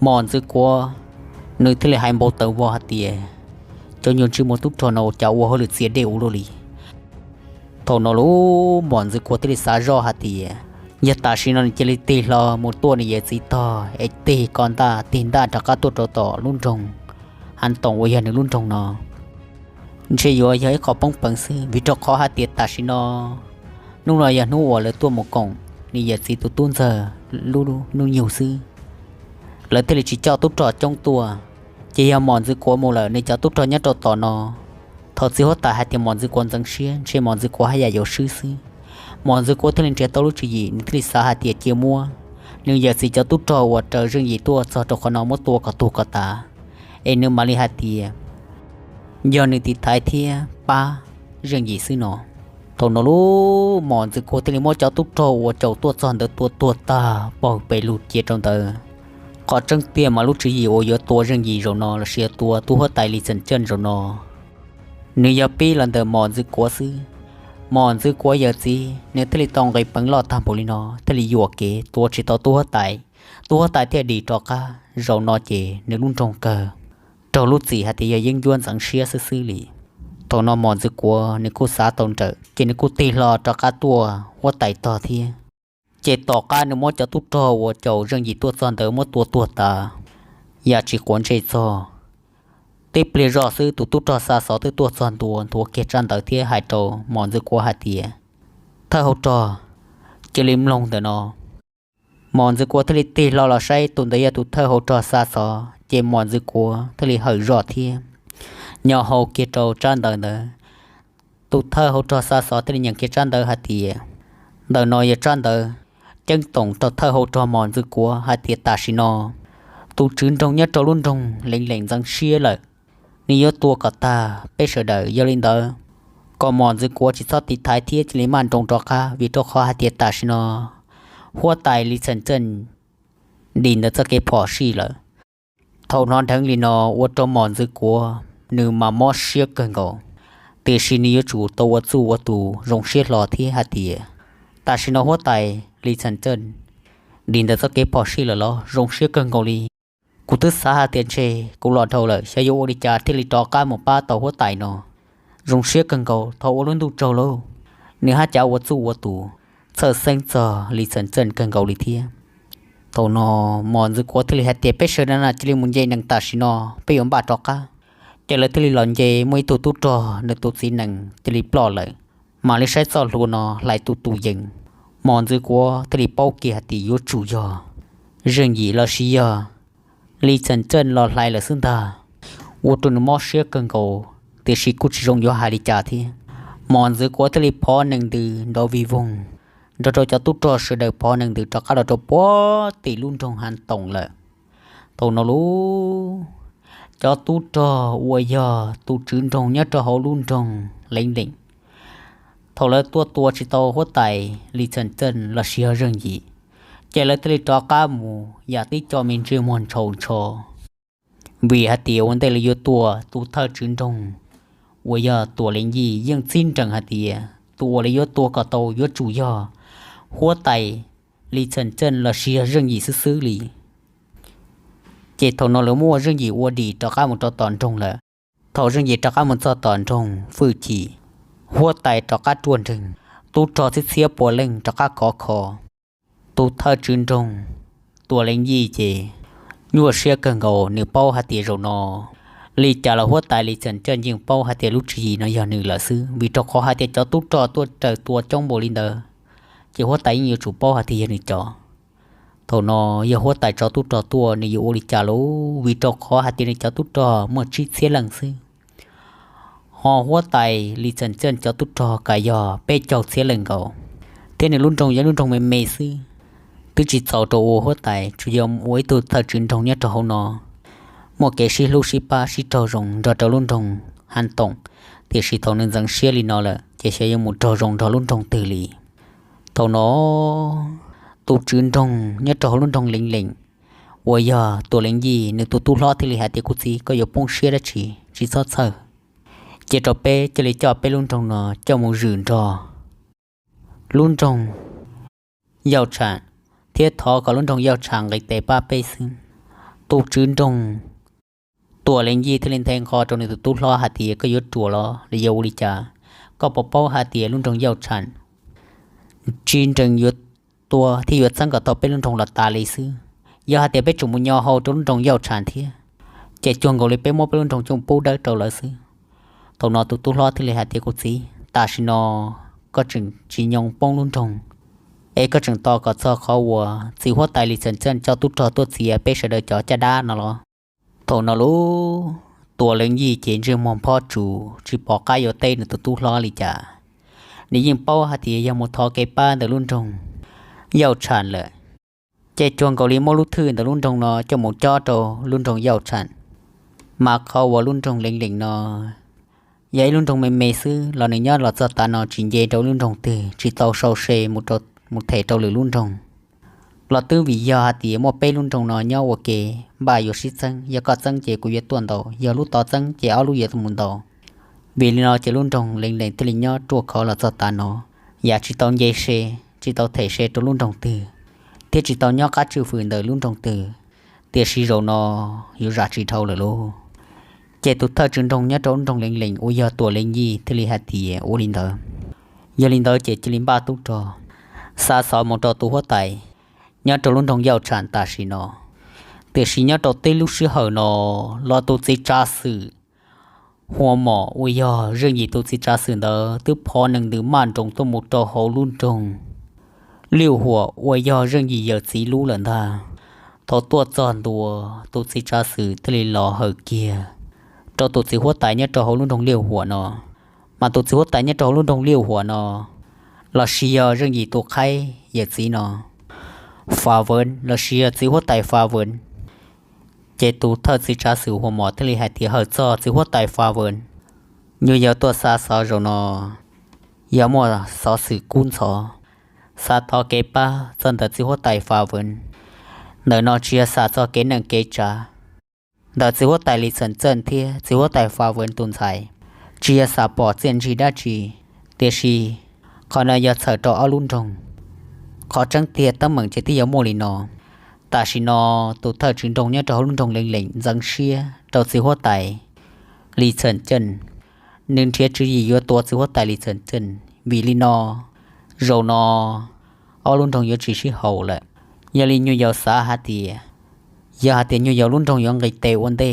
mòn dư của nơi thì hai bầu tờ vào hạt tiền cho nhiều chữ một túc trò nào cháu hơi được xía đều rồi thầu nó lú mòn dư của thì xả rõ hạt tiền giờ ta xin nó chỉ tì lo một tua này giờ gì to ấy tì con ta tin ta cho các tua trò tỏ luôn trong hắn tổng với hắn luôn trong nó chỉ giờ ấy khó bông bằng sư vì cho khó hạt tiền ta xin nó lúc này giờ nó là tua một cổng này giờ gì tụi tuôn giờ lu nhiều sư là thì chỉ cho túc trò trong tua chỉ hiểu mòn dư của một lần nên cho túc trò nhất trò tỏ nó thật sự hốt tại hai tiền mòn dư quân dân xuyên trên mòn dư của hai giải dầu sư mòn dư của thì lên trẻ tao lúc gì nên thì sao hai tiền chia mua nhưng giờ chỉ cho túc trò hoặc chờ riêng gì tua cho trò con nó mất tua cả ta em nếu mà đi hai tiền giờ nên thì thái thia ba riêng gì sư nó thầu nó lú mòn dư của thì lên mua cho túc trò hoặc chờ tua chọn được tua ta bỏ bể lụt chia trong tờ có trăng tiền mà lúc chỉ gì ô giờ tua riêng gì rồi nó là xia tua hóa tài lý chân rồi nó nếu giờ pi lần đầu mòn dư quá giờ gì nếu thế thì tông cái bằng lọt tham bồ li nó thế thì dùa kế tua chỉ tao hóa tài thì đi cho cả rồi nó chỉ nếu luôn trong cờ trâu lúc gì hay thì giờ dân duôn sẵn xia sư lì tao nó mòn dư quá nếu cô xá tông trợ chỉ nếu cô tì lo cho cả tua hóa tài to thì chế tỏ ca nếu mỗi cho tút trò và chầu riêng gì tuột son tới mỗi tua ta ya chỉ quan chế cho tiếp liền rõ sư tút trò xa xó tới tuột son tua kết tràn tới thiên hai trâu mòn dư qua hạt tiền ถ้าเฮาจอจะลิมลงแต่นอมอนซึกัวทะเลตีเราใช้ตุนตะยะตุเธอเฮาจอซาซอเจมอนซึกัวทะเลเหยรอดเทียญอเฮาเกโตจานเดอตุเธอเฮาจอซาซอทะเลยังเกจานเดอหาเตียเดอนอยจานเดอจังตงตุเธอเฮาจอมอนซึกัวหาเตียตาชินอตุจืนตรงเนี้ยจอรุ่นตรงเล็งๆจังเชียเลยนี่ยตัวกตาเปเสเดอยลินเดอก็มอนซึกัวจิซอติท้ายเทียจิลิมันตรงจอคาวิโตคอหาเตียตาชินอหัวตายลิเซนเจนดินเดจะเก็บพอชีเลยเท่านอนทั้งลีนอวัดจอมอนซึกัวนึมามอเชียกันก็เตชินียจูตัวจูวัตูรงเชียรอที่หาเตียตาชินอหัวตายลิเซนเจนดินเดจะเก็บพอชีเลยล้อรงเชียกันก็ลีกูตึกสาหาเตียนเชกูหลอดเท่าเลยใช้โยอริจาที่ลิตอก้าหมอป้าต่อหัวตายนอรงเชียกันก็เท่าล้นดูโจโลเนื้อหาเจ้าวัดจูวัตูเธอเซ็งจอลิเซนเจนกันเกาหลีเทียโตนอมอนซึกัวทะเลฮัตเตเปเชนันจิลิมุนเยนังตาชินอไปยอมบาตอกะเจเลทะเลหลอนเยมวยตุตุจอในตุสีนังจิลิปลอเลยมาลิใช้ซอลูนอไหลตุยิงมอนซึกัวทะเลเป้าเกียติยุจูยอเรื่องยีลาชียอลิเซนเจนหลอดไหลละซึ่งตาวัตุนมอเชียกันเกาเตชิกุชิรงยอฮาริจาทีมอนซึกัวทะเลพอหนึ่งดือดอวีวงเราจะตุตรเสด็จพอหนึ่งถึงจะเราจะปอตีลุ่นตรงหันตรงเลยตรงนั้นรู้จะตุตรอวยาตุจืนตรงเนี้ยจะเขาลุ่นตรงเล็งเท่าไรตัวชิโตหัวไตลิเซนเจนละเชียเรื่องยีเจริญตรีจอก้ามูอยากที่จอมินจีมอนโชวีฮัตเตียวันเดลยตัวตุเธอจืนตรงอวยาตัวเล็งยียังสิ้นจังฮัตเตียตัวเลยยตัวก็โตยจูยอหัวไตลิเซนเจนละเชียเรื่องยีซื้อลีเจตนอลมัวเรื่องยีวัวดีตะก้ามันตอนตรงเลยทอเรื่องยีตะก้ามันตอนตรงฟื้นจีหัวไตตะก้าจวนถึงตูจอซิเสียปวเล่งตะก้าขอตูเธอจืนตรงตัวเล่งยีเจยัวเชียกันเกาเนื้อเป้าหาเตียโรนอลีจ่าละหัวไตลิเซนเจนยิงเป้าหาเตียลุจีนอยาหนึ่งละซื้อวิตอคอหาเตียจอตูจอตัวจ้องโบลินเดอchỉ hóa tay nhiều chủ bao hạt thì hiện cho thầu nó giờ hóa tay cho tút cho tua này yêu đi trả lố vì cho khó hạt tiền cho tút cho một chiếc xe lần xưa họ hóa tay li chân chân cho tút cho cả giờ bé cho xe lần cầu thế này luôn trong mềm xưa tôi chỉ cho hóa tay chủ yếu mỗi tôi thật truyền thống nhất cho họ nó một cái xí lu xí ba xí trâu rồng rồi luôn trong hành tổng thì xí thầu nên rằng xe li nó là chỉ sẽ một trâu rồng rồi luôn trong từ li thầu nó tụ trứng trong nhớ trò luôn trong lính ôi giờ tụ lính gì nếu tụ lo thì hạt thì cũng gì có yếu bông xia đó chỉ sót sợ chỉ trò pe chỉ lấy trò pe luôn trong nó cho một rừng trò luôn trong giàu tràn thiết thọ có luôn trong giàu tràn lấy tế ba pe xưng tụ trứng trong tụ lính gì thì lên thành kho trong này tụ lo hạt thì có yếu chùa lo để giàu đi cha có bỏ bao hạt thì luôn trong giàu trànจีนจังยุดตัวที่ยุดสังกัดต่อเป็นรุ่นทงหลัดตาเลยซื้อยาเตะไปจุ่มมุญยอเฮาจนรุ่นทงยาวชานเทียเจ็ดจวงก็เลยไปมอบเป็นรุ่นทงจงปูได้เจ้าเลยซื้อตัวนอตุล้อที่เลยหาเตะกุศลตาชินอก็จึงจีนยองป้องรุ่นทงก็จึงต่อก็เจาะเขาวัวสีหัวไตลิเซนเจนเจ้าตุจอตัวเสียไปเสด็จจ่อจะด้านน่ะหรอตัวนอรู้ตัวเลี้ยงยี่เจนเรื่องมอมพ่อจูจีปอกกายโยเต้ในตุล้อลิจ่านี่ยิงเป้าหาที่ยังหมดทอเก็บป้าแต่รุ่นตรงยาวชันเลยเจจวงเกาหลีโมลุทื่นแต่รุ่นตรงเนาะจะหมดจอโตรุ่นตรงยาวชันมาเข้าว่ารุ่นตรงเล็งๆเนาะย้ายรุ่นตรงเมซื้อเราในยอดเราจะตาเนาะจินเย่เจ้ารุ่นตรงตื่นจีเตาเซาเชหมดเทเจ้าหรือรุ่นตรงเราตื้อวิยาที่หมดไปรุ่นตรงเนาะเนาะว่าเกบ่ายอยู่ชิดซังยาก็ซังเจกุยตัวโตยาลุต่อซังเจเอาลุยตัวมุนโตvì nó chỉ luôn trong lệnh từ lệnh nhau chuột khó là do ta nó giờ chỉ tao dây xe chỉ tao thể xe cho luôn trong từ thế chỉ tao nhau cá chịu phượng đời luôn trong từ tiền xí rồi nó hiểu ra chỉ thâu là lô chế tụt thơ trường trong nhớ trốn trong lệnh ôi giờ tuổi lệnh gì thì li hạt thì ô linh thơ giờ linh thơ chế chỉ linh ba tút trò xa xỏ một trò tụ hóa tài nhớ trốn luôn trong giàu tràn ta xí nó tiền xí nhớ trò tê lúc xí hở nó lo tụt xí tra sự หัวหมออุยอเรื่องยีตุสิจาสืนเดอตึพอหนึ่งดือม่านตรงตัวมุตโตโหลุ่นตรงเลี้ยวหัวอุยอเรื่องยีเยอะสีรู้หลันทาทอตัวจอนตัวตุสิจาสือทะเลหล่อเหอเกียตัวตุสิหัวตายเนี่ยตัวโหลุ่นตรงเลี้ยวหัวเนาะมาตุสิหัวตายเนี่ยตัวโหลุ่นตรงเลี้ยวหัวเนาะลาเชียเรื่องยีตัวไข่เยอะสีเนาะฟาเวินลาเชียสิหัวตายฟาเวินเจตูเธอสิจาสือหัวหมอทะเลหายที่เหอจอสิหัวตายฟาเวินอยู่ยาวตัวซาสอโรนอยามัวสอสือกุนสอซาทอเกป้าจนแต่สิหัวตายฟาเวินเนนอเชียซาจอเกนังเกจาเดสิหัวตายลิสันเจินเทียสิหัวตายฟาเวินตุนไซเชียซาปอเจนจีดาจีเตชีขอนายาเสดออลุนจงขอจังเตียตั้งเหมือนเจติยาโมลินอตาชินอตุเธอจึงตรงเนี่ยจอลุนจงเล็งเล็งจังเชียเดสิหัวตายลิสันเจินนึงเทียจือยัวตัวสิหัวตายลิสันเจินวีลินอโรนออลุนจงยจีชิโฮแหละยาลินยูยาวสาหัตียาเตียนยูยาวลุนจงยองไกเตวันเด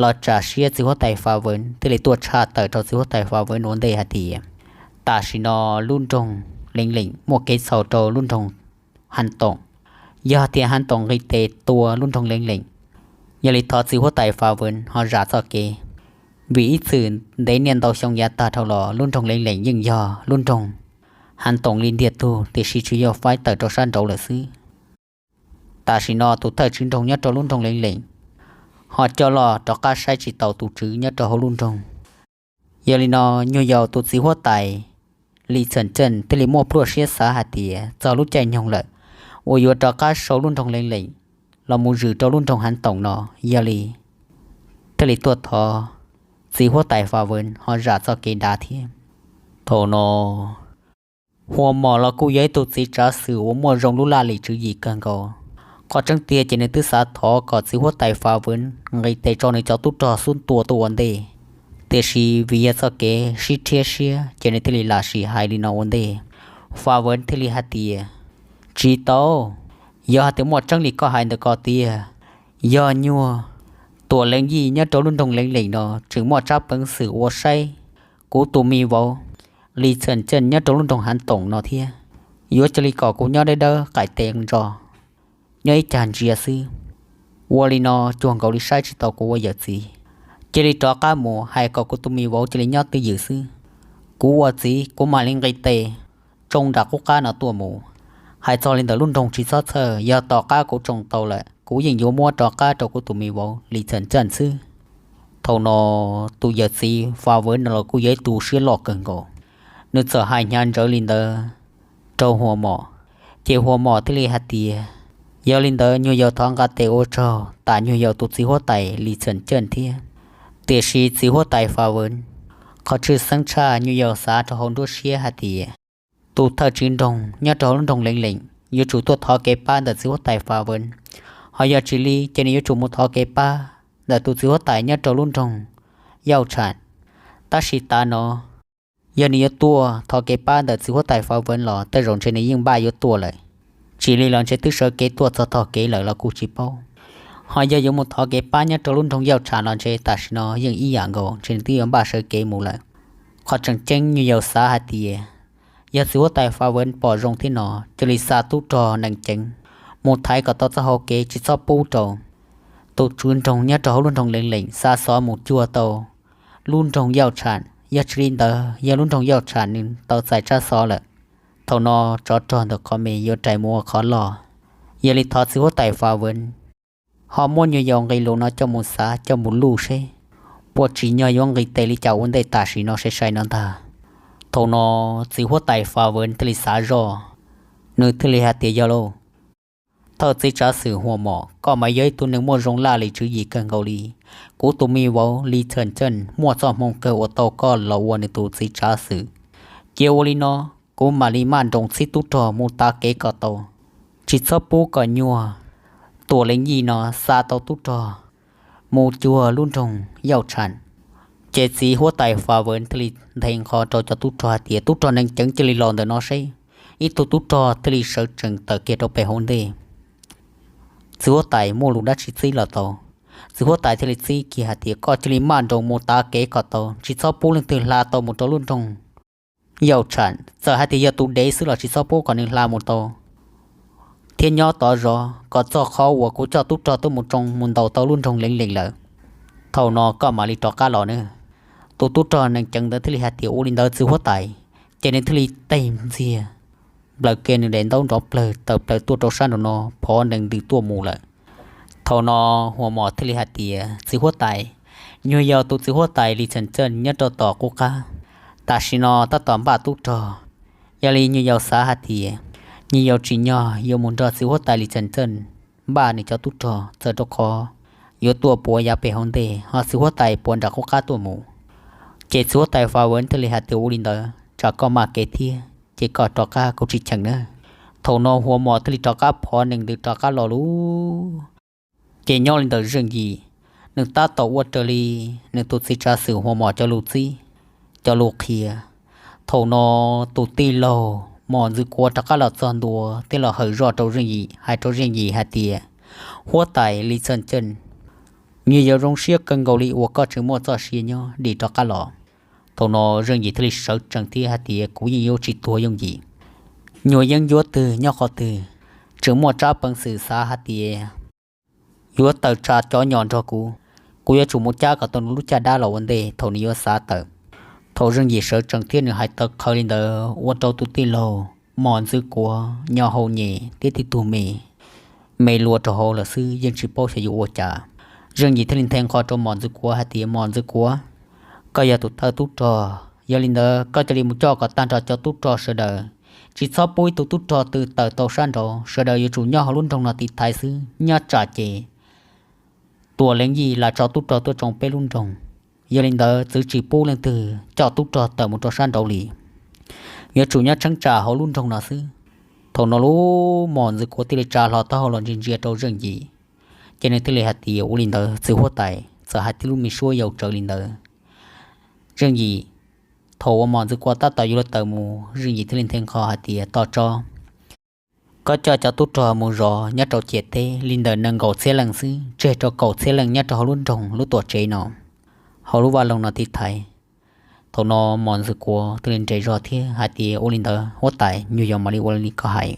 ลอจ่าเชียสิหัวตายฟาเวินที่เลยตัวชาติเตอร์สิหัวตายฟาเวินวันเดหัตีตาชินอลุนจงเล็งเล็งมัวเกสเสาโตลุนจงหันตงยาเตียหันตงไกเตตัวลุนจงเล็งเล็งยาลิทอสิหัวตายฟาเวินฮอราซอเกวีอีสื่นได้เนียนเตาชงยาตาเท่าหล่อลุ่นทงเล็งๆยิ่งยอลุ่นทงหันตรงลินเดียตูติชิชิยอไฟเตอร์โจชันโดเลซื้อตาชินอตุเตอร์ชินทงยัดโจลุ่นทงเล็งๆหอดเจ้าหล่อตอกาใช้จิตเตาตุจื้อยัดโจลุ่นทงยาลินอยูยาวตุสีหัวไตลีเฉินเจินติลิโมพรัวเชียสาหัตีเจ้ารู้ใจยงเลยโอยัวตอกาโซลุ่นทงเล็งๆเรามูจื้อโจลุ่นทงหันตรงนอยาลีติลิตัวทอสีหัวไตฟาเวินฮอราซอเกดาเทียโทโนหัวหมอเรากูย้ายตุสีจ้าสือว่ามัวรงลุลาลิจือยีกันก็ขอจังเตียเจนตึสาทอกอดสีหัวไตฟาเวินไงเตจอในเจ้าตุจอสุนตัววันเดเตชีวิยาซอเกชิเทียเชียเจนติลิลาชีไฮลินาวันเดฟาเวินทิลิฮัตเตียจีโตยอเตหมดจังลิก็ไฮเดกอเตียยอญัวตัวเล็งยี่เนี่ยโจลุ่นทงเล็งๆเนาะถึงหมอจับปังสือวัวไส้กูตัวมีวอลีเฉินเจินเนี่ยโจลุ่นทงหันตงเนาะเทียยัวจะลีก่อกูเนี่ยได้เด้อไก่เตงรอเนี่ยจานเจียซื้อวัวลีนอจวงเกาลีไส้จิตอกูว่าอย่าสิจะลีจอก้าหมูให้ก่อกูตัวมีวอจะลีเนี่ยตัวยื้อซื้อกูว่าสิกูมาเล็งไก่เตจงดักกูก้าเนาะตัวหมูให้จอลินเดลุ่นทงชิซอเธอยาต่อก้ากูจงโตแหละกูยังอยู่มัวต่อก้าต่อกูตุมีวอลีเฉินเจินซื้อทนอตูยาซีฟาเวินเรากูย้ายตูเชื่อหลอกกันก็นึกจะหายงานเจอลินเดอร์เจ้าหัวหมอเจ้าหัวหมอที่ลีฮัตเตียยาลินเดอร์ยูยาวท้องกาเตโอเจ้าตายูยาวตุสีหัวไตลีเฉินเจินเทียเตชีสีหัวไตฟาเวินเขาชื่อสังชายูยาวสาทหงดูเชียฮัตเตียตูเธอจินดงยาจอลุนดงเล็งๆยูจูตัวทอเก็บป้านเดสีหัวไตฟาเวินหอยาชิลีเจนิยจูมุทอเกป้าเดตุสิวตายเนี่ยโจลุ่นทงยาวฉันตาชิตาโนยานิยตัวทอเกป้าเดสิวตายฟาเวนหล่อแต่รงเชนิยิ่งบ้ายยตัวเลยชิลีหลังเชติเชเกตัวจะทอเกเลยละกูจิโปหอยายมุทอเกป้าเนี่ยโจลุ่นทงยาวฉันหลังเชตาชิโนยิ่งอีหยังก็เชนที่ยังบ้าเชเกมูเลยขอจังเจงยาวสาหัตียาสิวตายฟาเวนปอรงที่นอจลิซาตุจอนังเจงmột thái có tao sao kê chỉ sao pu trầu tụt chuyên trồng nhá trầu luôn trồng lệnh lệnh xa xó một chua tàu luôn trồng giàu sản ya chrin tờ ya luôn trồng giàu sản nên tàu giải cha xó lại thầu nọ cho tròn được có mì yo trái mua khó lò ya li thọ xíu tài phá vân họ muốn nhiều dòng gây lúa nó cho một xã cho một lù xe bộ chỉ nhiều dòng gây tê li chảo vấn đề ta chỉ nó sẽ sai nó ta thầu nọ xíu tài phá vân tê li xã rò nơi tê li hạt tiệt giàu lôเธอจะจะสื่อหัวหมอก็มาเย้ยตัวหนึ่งมัวรงลาลีจื้อยีกันเกาหลีกูตัวมีวอลลีเฉินเจินมัวจอมงเกอวโตก็ละวันในตัวจะจะสื่อเกียวลีนอกูมาลีมันตรงซิตุตอมูตาเกกโตจิตซปูก็ยัวตัวเล็งยีนอซาโตตุตอมูจัวลุ่นทงเย้าฉันเจสีหัวไตฟาเวินทลีแทงคอโจจะตุตอเตียตุตอนังจังจะลีลอนเดนอใช่อีตุตุตอทลีเสือจังตะเกียโตไปฮอนเดสัวไตโมลูดัชซิลาโต สิหัวตายทะเลซีกี่หาเตียก็จะลิมานดงโมตาเกก็โตชิซอปูลึงตื่นลาโตโมโตลุ่นตรงยาวฉันจะหาเตียตูเดซื้อหลอชิซอปูก่อนนึงลาโมโตเทียนย่อต่อรอก็จ่อเขาหัวกูจ่อตุ๊จ่อตัวหมดตรงมุนเตาเตาลุ่นตรงเล็งๆเลยเท่านอก็มาลีตอกาหล่อเนอตัวตุ๊จ่อนึงจังเดทะเลหาเตียอุลินเดอสิหัวตายเจนทะเลเต็มเสียเปลือกเกนเด่นต้องรอเปลือกเติบเปลือกตัวโตชันนอพอหนึ่งดื้อตัวมูเลยเท่านอหัวหมอทะเลหาเตียสิหัวตายยัวยาวตุสิหัวตายลีฉันเจิ้นยัดต่อกุกาตาชินอตาตอมบาตุจอยาลียัวยาวสาหาเตียยัวยาวจีนอยมุนดอสิหัวตายลีฉันเจิ้นบ้านนี่เจ้าตุจอเจอตคอยตัวปัวยาเปฮอนเดฮอสิหัวตายปวนจากกุกาตัวมูเจสิหัวตายฟาเวนทะเลหาเตียอุลินเดอจากก็มาเกเทียเจก็ตอกากุจิจังเนเท่านอหัวหมอทะเลตอกาพอหนึ่งดื้อตอกาหล่อรู้เจย่อลินเดอเรื่องยีนึกตาต่อวัตลีนึกตุสิจาสื่อหัวหมอเจ้าลูซีเจ้าลูกเคียโทนอตุตีโลหมอนซึกัวตะกะละจอนดัวเตละเหยรอเจ้าเรื่องยีให้เจ้าเรื่องยีหาเตียหัวไตลีเซินเจินมียารงเชียกังเกาหลีวัวก็ถึงมัวจ่อเชียเนาะดีตะกะละโทนอเรื่องยีทะเลเสจังที่หาเตียกูยิงโยจิตัวยงยีหน่วยยังยัวตือย่อคอตือถึงมัวจ้าปังสื่อสาหาเตียยัวเตอจ้าจ่อหย่อนจอกูอยากจูมุจ้ากับตนรู้จักได้หรอวันเดย์เท่านี้ว่าซาเตอเท่าเรื่องยี่เสือจังเทียนหายตะเขาลินเดอว่าเจ้าตุติโลมอนซื้อกัวยอโฮเย่ที่ติตูเมลัวจะโฮละซื้อยังชิโป้ใช้อยู่ว่าจ่าเรื่องยี่ทลินแทงคอจมอนซื้อกัวหาเตียมอนซื้อกัวก็อย่าตุเธอตุจอยาลินเดอก็จะรีมุจ้ากับตันจอเจ้าตุจอเสดอจิตซอปุยตุจอตื่นเตอโตสั้นจอเสดออยู่จูยอรุ่นตรงนาติไทยซื้อยอจ่าเจตัวเลี้ยงยีlà cho tút trò tôi trồng pe luôn trồng giờ linh đó giữ chỉ pu lên từ cho tút trò tờ một trò san đầu lì giờ chủ nhà trắng trà họ luôn trồng nào xứ thầu nó lú mòn giữ của tê trà họ tao họ làm gì trâu rừng gì cho nên tê hạt thì u linh đó giữ hoa tài sợ hạt thì luôn mi xuôi dầu trời linh đó rừng gì thầu mòn giữ của ta tao vô tờ mù rừng gì tê linh thêm kho hạt thì to cho có cho tút trò mù rò nhát trò chết thế linh đời nâng cầu xe lần xứ chơi trò cầu xe lần nhát trò họ luôn trồng lúc tuổi trẻ nó họ lúc vào lòng nó thịt thải thầu nó mòn sự của từ lên trẻ rò thế hai tia ô linh đời hốt tại nhiều dòng mà đi ô linh có hại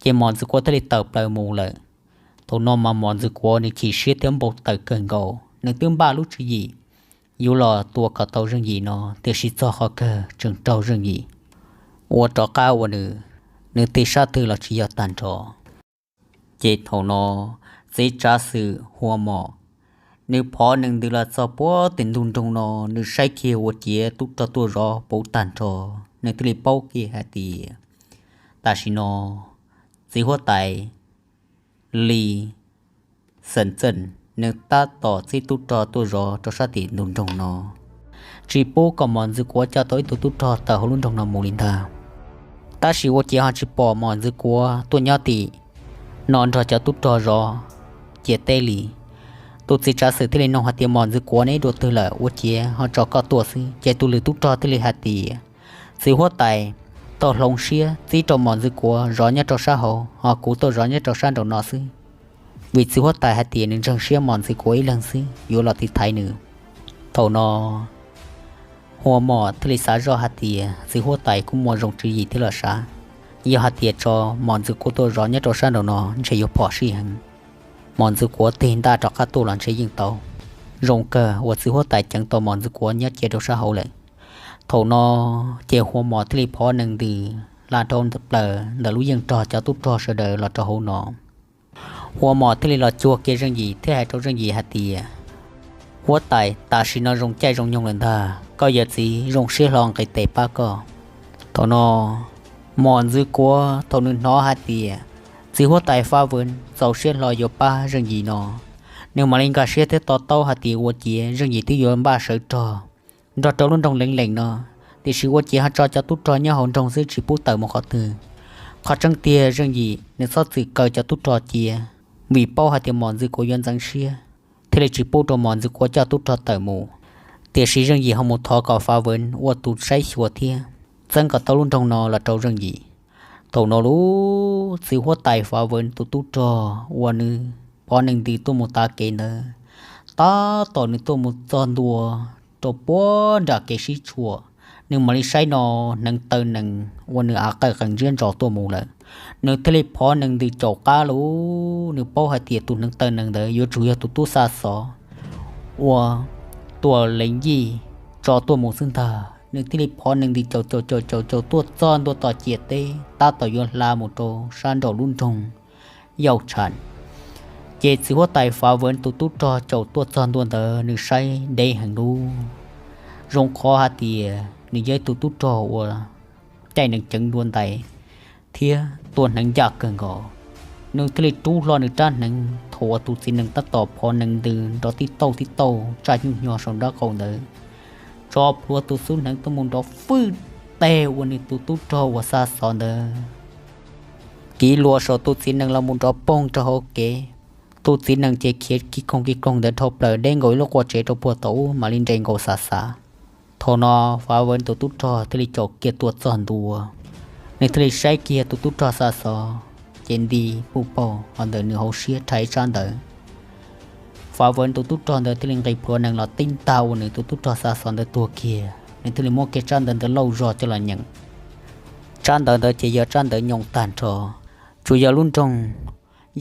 chỉ mòn sự của tới đi tập lời mù lợi thầu nó mà mòn sự của nên chỉ xếp tiếng bột tới cần cầu nên tiếng ba lúc chứ gì dù là tua cả tàu rừng gì nó từ xịt cho họ cơ trường tàu rừng gì ô trò cao ô nữนึกตีชาตือเราชี้ยตันจอเจตโหนอเจจ้าสื่อหัวหมอนึกพอหนึ่งเดือนละจะป้อติดดุนตรงนอนึกใช้เขียวเจียตุกตัวรอปูตันจอนึกตีเป้าเกียหาตีตาชินอสีหัวไตลีสันเจนนึกตาต่อสีตุตัวรอจะสติดุนตรงนอจีปูก็มอนซึกัวจะต่อยตุตอแต่เขาลุ่นตรงนอมูลินทาตาชิวเจียหันชิปอมอนซึกัวตัวยอตินอนรอจะตุตอรอเจเตลีตุสิจาสือที่เลนองหัตยมอนซึกัวในโดตุละวเจียหันจอก็ตัวซิเจตุลือตุตอที่เลหัตตีสิหัวไตต่อลงเชียซีจอมอนซึกัวรอเนี่ยจอซาโหหอกูตัวรอเนี่ยจอซาดอนอซิวิสิหัวไตหัตตีนึงจังเชียมอนซึกัวอีหลังซิอยู่หลอติไทยนึเท่านอหัวหมอทะเลสาจอหัตเตียสิหัวไตกุมวรงจีที่ละชายาหัตเตียจอมอนซึกัวตัวร้อนเนี่ยจอซาดอนอใช้ยพอชีหังมอนซึกัวตีนตาจอกตัวหลังใช้ยิงเตารงเกอวัดสิหัวไตจังตัวมอนซึกัวเนี่ยเจดซาเฮาเลยเท่านอเจหัวหมอทะเลพอหนึ่งดีลาโดนตะเปลอเดลุยังจอจะตุบจอเสดอละจอหูนอหัวหมอทะเลละจัวเกจังยีเท่าเจ้าจังยีหัตเตียหัวไตตาชินรงใจรงยงเลนทาก็อย่าสีรงเชี่ยลองไก่เตะป้าก็ทอนอมอนซื้อกัวทนน้อฮัตเตียสีหัวไตฟ้าเวินเสาเชี่ยลอยโยป้าเรื่องยีนอเนื้อมาลิงกาเชี่ยเทต่อเต้าฮัตเตียวัวเจียเรื่องยีที่โยนบ้าเสือจอรอเจ้าลุ่นตรงเล็งๆนอที่ชีวัวเจียฮัตจอจะตุ้จอเนี่ยหงตรงซื้อชีปูเต๋อมาขอตือขอจังเตียเรื่องยีในซอสสีเกยจะตุ้จอเจียวีเป้าฮัตเตียมอนซื้อกัวยนจังเชี่ยเทเลชีปูตัวมอนซื้อกัวจะตุ้จอเต๋อมูเตียชีเรื่องยีเขาหมดทอก่อฟ้าเวินวัวตูใช้ชัวเทียจังกับเต้าลุ่นตรงนอละเจ้าเรื่องยีเท่านอรู้สิหัวไตฟ้าเวินตุจอวัวนึพอหนึ่งดีตัวมุตาเกเนอ ตาตอนึตัวมุจอนดัวตัวป้อดาเกชิชัวนึงมาลิไซนอนึงเตนึงวันนึงอาเกขังเจียนจอตัวมูเลยนึงทะเลพอนึงดีจอกาลูนึงป้อหาเตียตุนึงเตนึงเดยจูยตุซาซอว่าตัวเล็งยี่จอตัวมูซึ่งตานึงทะเลพอนึงดีโจตัวจอนตัวต่อเจียเตตาต่อยลามูโตซานดอลุ่นทงเยาฉันเจสิว่าไตฟ้าเวินตุจอเจ้าตัวจอนตัวเดนึงใช้ได้หังดูรงคอหาเตียนึงเยตุจอว่าใจนึงจังดวนไตเทียตัวนึงอยากเกินก่อนึงทะเลตู้รอนึงด้านนึงโถตุสินึงตัดต่อพอนึงดืนดอติโตใจยุ่งยอสองดาเขาเดจอบพัวตุสุนึงตมุนดอฟื้นแต่วันนี้ตุจอว่าซาสอนเดกีลัวโซตุสินึงละมุนดอป้องจะโอเคตุสินังเจเคียดกิกงเดินทบเลยเด้งโอยโลกว่าเจตัวปัวโตมาลินเดงโกซาโทนอฟ้าเวินตุจอทะเลจอกเกียตัวจอนดัวในทะเลใช้เกียตุจอซาซอเจนดีปูโปอันเดอร์เนื้อเชียไทยจานเดอฟ้าเวินตุจอเดอทะเลไกพัวนังเราติ้งเตาในตุจอซาซอนเดอตัวเกียในทะเลโมเกจานเดอเล่ารอจะละยังจานเดอเจียจานเดอยงตันจอจุยาลุ่นจง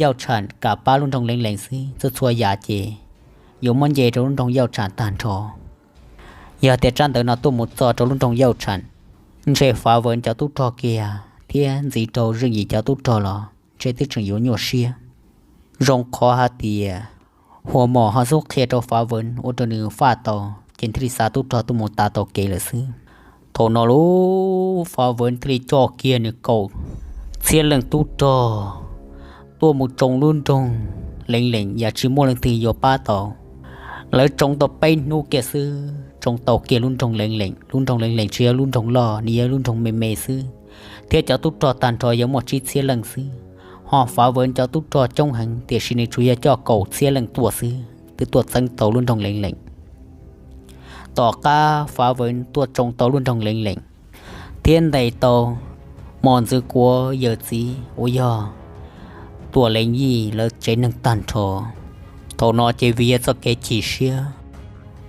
ยาวฉันกับป้าลุ่นทองเล็งๆซิจะช่วยยาเจอยู่มันเจจะลุ่นทองยาวฉันตานทอยาเตจันเตนตัวมุดจอจะลุ่นทองยาวฉันเชฟ้าเวินจะตุจอเกียเทียนจีโตรึงยีจะตุจอหรอเจติจึงอยู่หยวเชียรงคอหาเตียหัวหมอหาสุกเคียตัวฟ้าเวินอุตนือฟ้าโตเจนทริสาตุจอตุมุตาโตเกลซึโทนอลูฟ้าเวินทริจอเกียนึกโกเสียเรื่องตุจอตัวมุจงลุ่นจงเล็งอย่าชิโมลังตีโยป้าต่อแล้วจงต่อไปนูเกซื้อจงต่อเกียรุ่นจงเล็งรุ่นจงเล็งเชียรุ่นจงล่อนี่รุ่นจงเมซื้อเทียเจ้าตุ๊จอตันจอยหมดชิดเสียหลังซื้อห่อฟ้าเวินเจ้าตุ๊จอจงหังเตียชินิชุยเจ้าเก่าเสียหลังตัวซื้อตัวสังต่อรุ่นจงเล็งต่อกาฟ้าเวินตัวจงต่อรุ่นจงเล็งเทียนใดโตมอนซื้อกัวเยอะจีโอยตัวเล็งยี่แล้วเจนังตันโทนอเจวีจะเกจีเชีย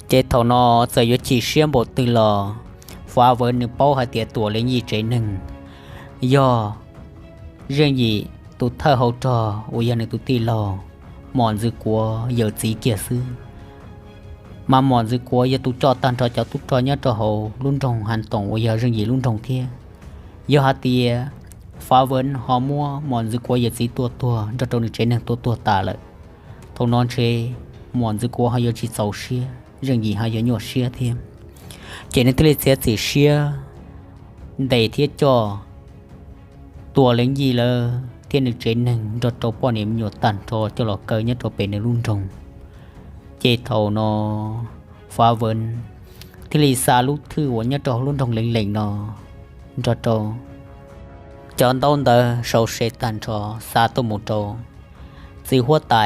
เจทนอจะยจีเชียบทตึงลอฟ้าเวินนึงเป้าหาเตียตัวเล็งยี่เจนึงย่อเรื่องยี่ตุเธอเขาจอโอยานึงตุตีลอหมอนซึกัวเยอะจีเกียซื้อมาหมอนซึกัวยาตุจอตันจอจะตุจอเนี้ยจอเขาลุ่นจงหันตงโอยาเรื่องยี่ลุ่นจงเทียย่อหาเตียฟ้าเวินหอมัวหมอนซึกัวเยอะจีตัวจะโดนเจนึงตัวตาเลยทงนอนเชหมอนซึกัวหายจีเจ้าเชียเรื่องยี่หายหยวเชียเทียมเจนทะเลเสียสีเชียได้เทียจอตัวเล็งยี่เลยเทียนหนึ่งเจนหนึ่งรถตัวป้อนเอ็มหยวตันจอจะหลอกเกยเนี่ยตัวเป็นในรุ่นจงเจเท่านอฟ้าเวินทะเลซาลุถือว่าเนี่ยตัวรุ่นจงเล็งนอรถตัวจอนต้นเดอโซเชตันจอซาตุมุโตสีหัวไต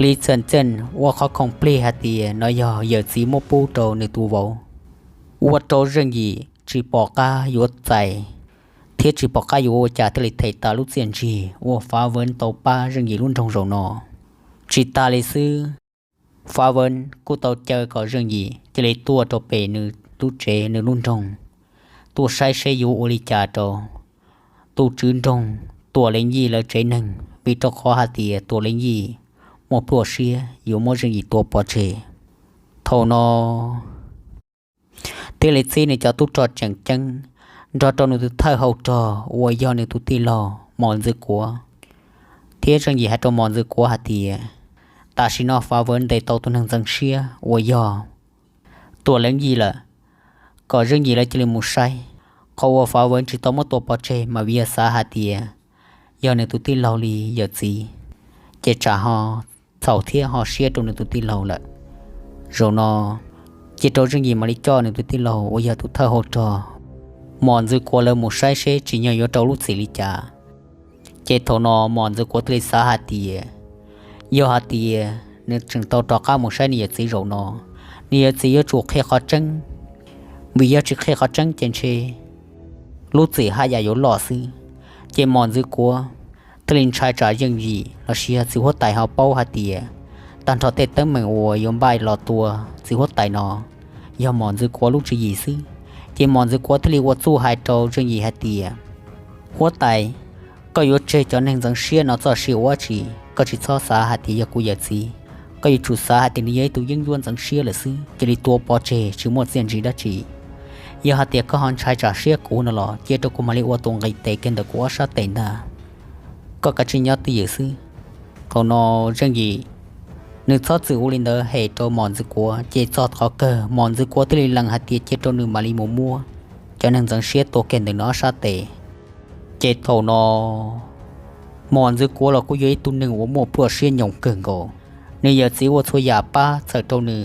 ลีเซนเจนว่าเขาคงเปลี่ยนเตียน้อยย่อเยอะสีโมปูโตในตัวววัดโตเรื่องยี่จีปอกาหยุดใจเทียจีปอกาอยู่จากทะเลไทยตาลุเซียนจีว่าฟ้าเวินโตป้าเรื่องยี่รุ่นทงโรนอจีตาเลซื้อฟ้าเวินกูโตเจอกับเรื่องยี่จะเลยตัวโตเปนึตุเจในรุ่นทงตัวใช้อยู่โอริจาโตตัวจืนทงตัวเล็งยี่แล้วเจนึงปีโตคอหาเตียตัวเล็งยี่หมดตัวเชียอยู่หมดเรื่องอีตัวปอเจทอนอเทเลซีในเจ้าตุจอจังรอตอนนึกท่าเขาจอวายย้อนในตุตีลอมอนซึกัวเทียจังยี่ให้ตัวมอนซึกัวหาเตียตาชินอฟ้าเวินได้โตตัวหนึ่งจังเชียวายย้อตัวเล็งยี่ละก็เรื่องยี่ละจะเลยมุใช้เขาว่าฟ้าเวินจิตโตมาตัวปอเจมาวิยาสาหาเตียย้อนในตุตีลอลีเยอะจีเจจ่าฮอเสาเทียหอเชียตัวหนึ่งตุตีลอละโรนอจิตโตจึงยิมาลิจอหนึ่งตุตีลอโอยาตุเธอโฮจอมอนซึกัวเลมุใช้เชจิญยโตลุสิลิจาเจโตนอมอนซึกัวตริสาหาเตียยหาเตียนึกถึงโตตอก้ามุใช้เนียจีโรนอเนียจียจูเคขอจังวิยาจิเคขอจังเจนเชลุสิหายาโยหล่อซื้อเจมอนซึกัวตลินชายจ่ายังยีเราเชียสิหัวไตหาเป้าหาเตีย ตันทอเตเตอร์เหมือนวัวยมใบรอตัวสิหัวไตนอยอมอนซึกัวลูกจะยีซื้อเจมอนซึกัวที่เรียกว่าสู้หายโตจงยีหายเตียหัวไตก็ยศเจจอนแห่งจังเชียนอจอชีว่าจีก็จิตซอสาหายตียากูยาจีก็อยู่จุดสาหายตีนี้ตัวยิ่งยวนจังเชียเลยซื้อจะรีตัวปอเจชื่อหมดเสียนจีได้จียาหายเตียก็หันชายจ่าเชียกูนั่นหรอเจตัวกูมาเรียกว่าตรงไกเตกันแต่กูว่าชาเตนดาก็กระชิญยอดตียซื้อเขานอเรื่องยีนึกทอดสื่อลินเดอร์ให้ตัวมอนซึกัวเจจอดเขาเกอมอนซึกัวที่หลังหายเตียเจตัวหนึ่งมาลีมัวจนหนึ่งจังเชียตัวเก่งแต่น้อชาเตเจโถนอมอนซึกัวเราก็ย้ายตัวหนึ่งว่ามัวเพื่อเชียนยงเกินโกเนื้อจีว่าช่วยยาป้าเสิร์ตัวหนึ่ง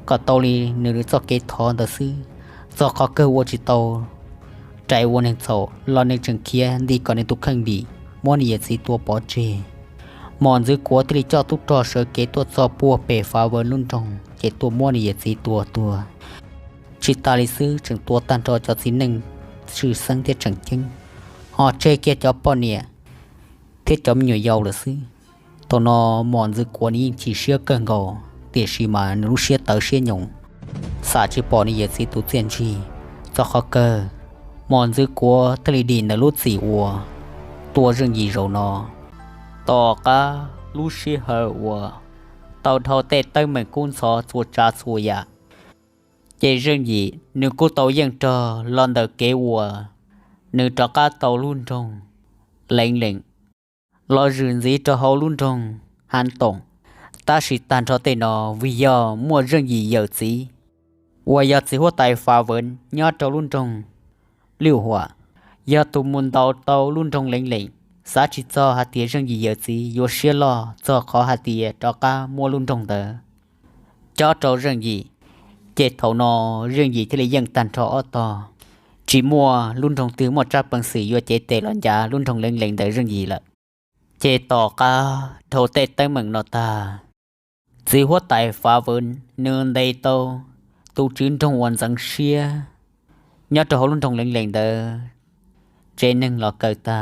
ก็ตัวลีเนื้อจอกเกทอนแต่ซื้อจอกเขาเกอว่าจิโตใจวันหนึ่งโตรอในจังเคียดีก่อนในทุกครั้งบีมัวเนื้อจีตัวปอเจมอนซึกัวที่เจ้าทุกตัวเสือเกตัวซอปัวเปฟ้าเวรุ่นจงเกตัวมัวเนื้อจีตัวชิตาลิซื้อจึงตัวตันจอจอสีหนึ่งชื่อสังเทจังจึงหอเจเกจอปอเนี่ยเทจอมหน่วยยาวเลยซื้อตัวนอมอนซึกัวนี้จีเชื่อเกินกอเตียชีมารู้เชื่อเตอเชื่อยงสาจิปอนี่ยสีตุเจียนชีจอเขาเกอมอนซึกัวทะเลดินในรูดสีวัวตัวเรื่องยีโรนอต่อกาลูเชื่อเฮวัวเต่าเท่าเตะเต้เหมือนกุ้นซอสัวจ้าสัวยาเจเรื่องยีนึกกูเต่ายังเจอลอนเดอเกวัวนึกจากกาเต่าลุ่นจงเล็งรอยืนจีจะเขาลุ่นจงหันตรงตาสิตันเท่าเตนอวิยามัวเรื่องยีเยอะจีวัวยาจีหัวไตฟ้าเวินยอดเจ้าลุ่นจงเลี้ยวหัวยาตุมุนเต่าลุ่นจงเล็งสาจิตจอหาเตียเรื่องยีเยอะจีโยเชียลอจอขอหาเตียจากกามัวลุ่นจงเตอจอเจ้าเรื่องยีเจ็ดเท่านอเรื่องยีที่เลยยังตันทอต่อจีมัวลุ่นทงตื้อหมดจับปังสียัวเจเตลอนยาลุ่นทงเล็งแต่เรื่องยีละเจต่อกาโถเตเต้เหมือนนอตาจีหัวไตฟ้าเวินเนินไดโตตูจืนทงวันสังเชียยอดเขาลุ่นทงเล็งแต่เจนึงหลอกเกิดตา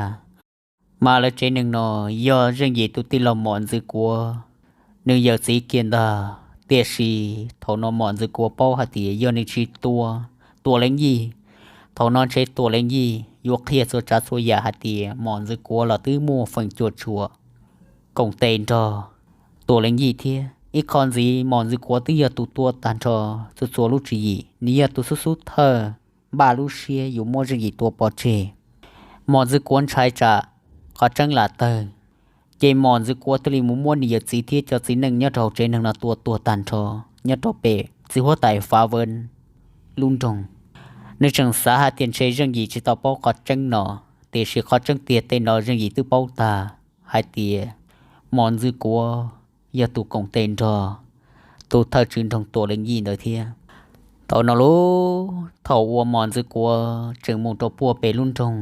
มาแล้วเจนึงนอย่อเรื่องยีตุติลมอนซึกัวเนื้อเยอะสีเกียนดาเตียชีเท่านอมอนซึกัวเป้าหาเตียย่อในชีตัวเล็งยีเท่านอนใช้ตัวเล็งยียกเทียสจัดสวยยาหาเตียมอนซึกัวหล่อตื้อมัวฝังจวดชัวกงเตนจอตัวเล็งยีเทียอีคอนซีมอนซึกัวตื้อยตัวตันจอสุดสัวลูจีนี่ตัวสุดเธอบาลูเชียอยู่มัวจะยีตัวปอเจมอนซึกัวใช้จ่าขอจังหลาเตอเจมอนซึกัวตลีมุมัวนี่สีที่จะสีหนึ่งยอดเราเจนึงนะตัวตันจอยอดเราเปสิหัวไตฟ้าเวินลุงจงในจังสาหาเตียนใช้เรื่องยีจิตต่อเป้าขอจังหนอเตียชื่อขอจังเตียเตนอเรื่องยีตื้อเป้าตาหายเตียมอนซึกัวยาตุกงเตนจอตัวเธอจืนทงตัวเล็งยีเนอเทียตอนนรู้เท่าวัวมอนซึกัวจึงมุงตัวปัวเปลุนจง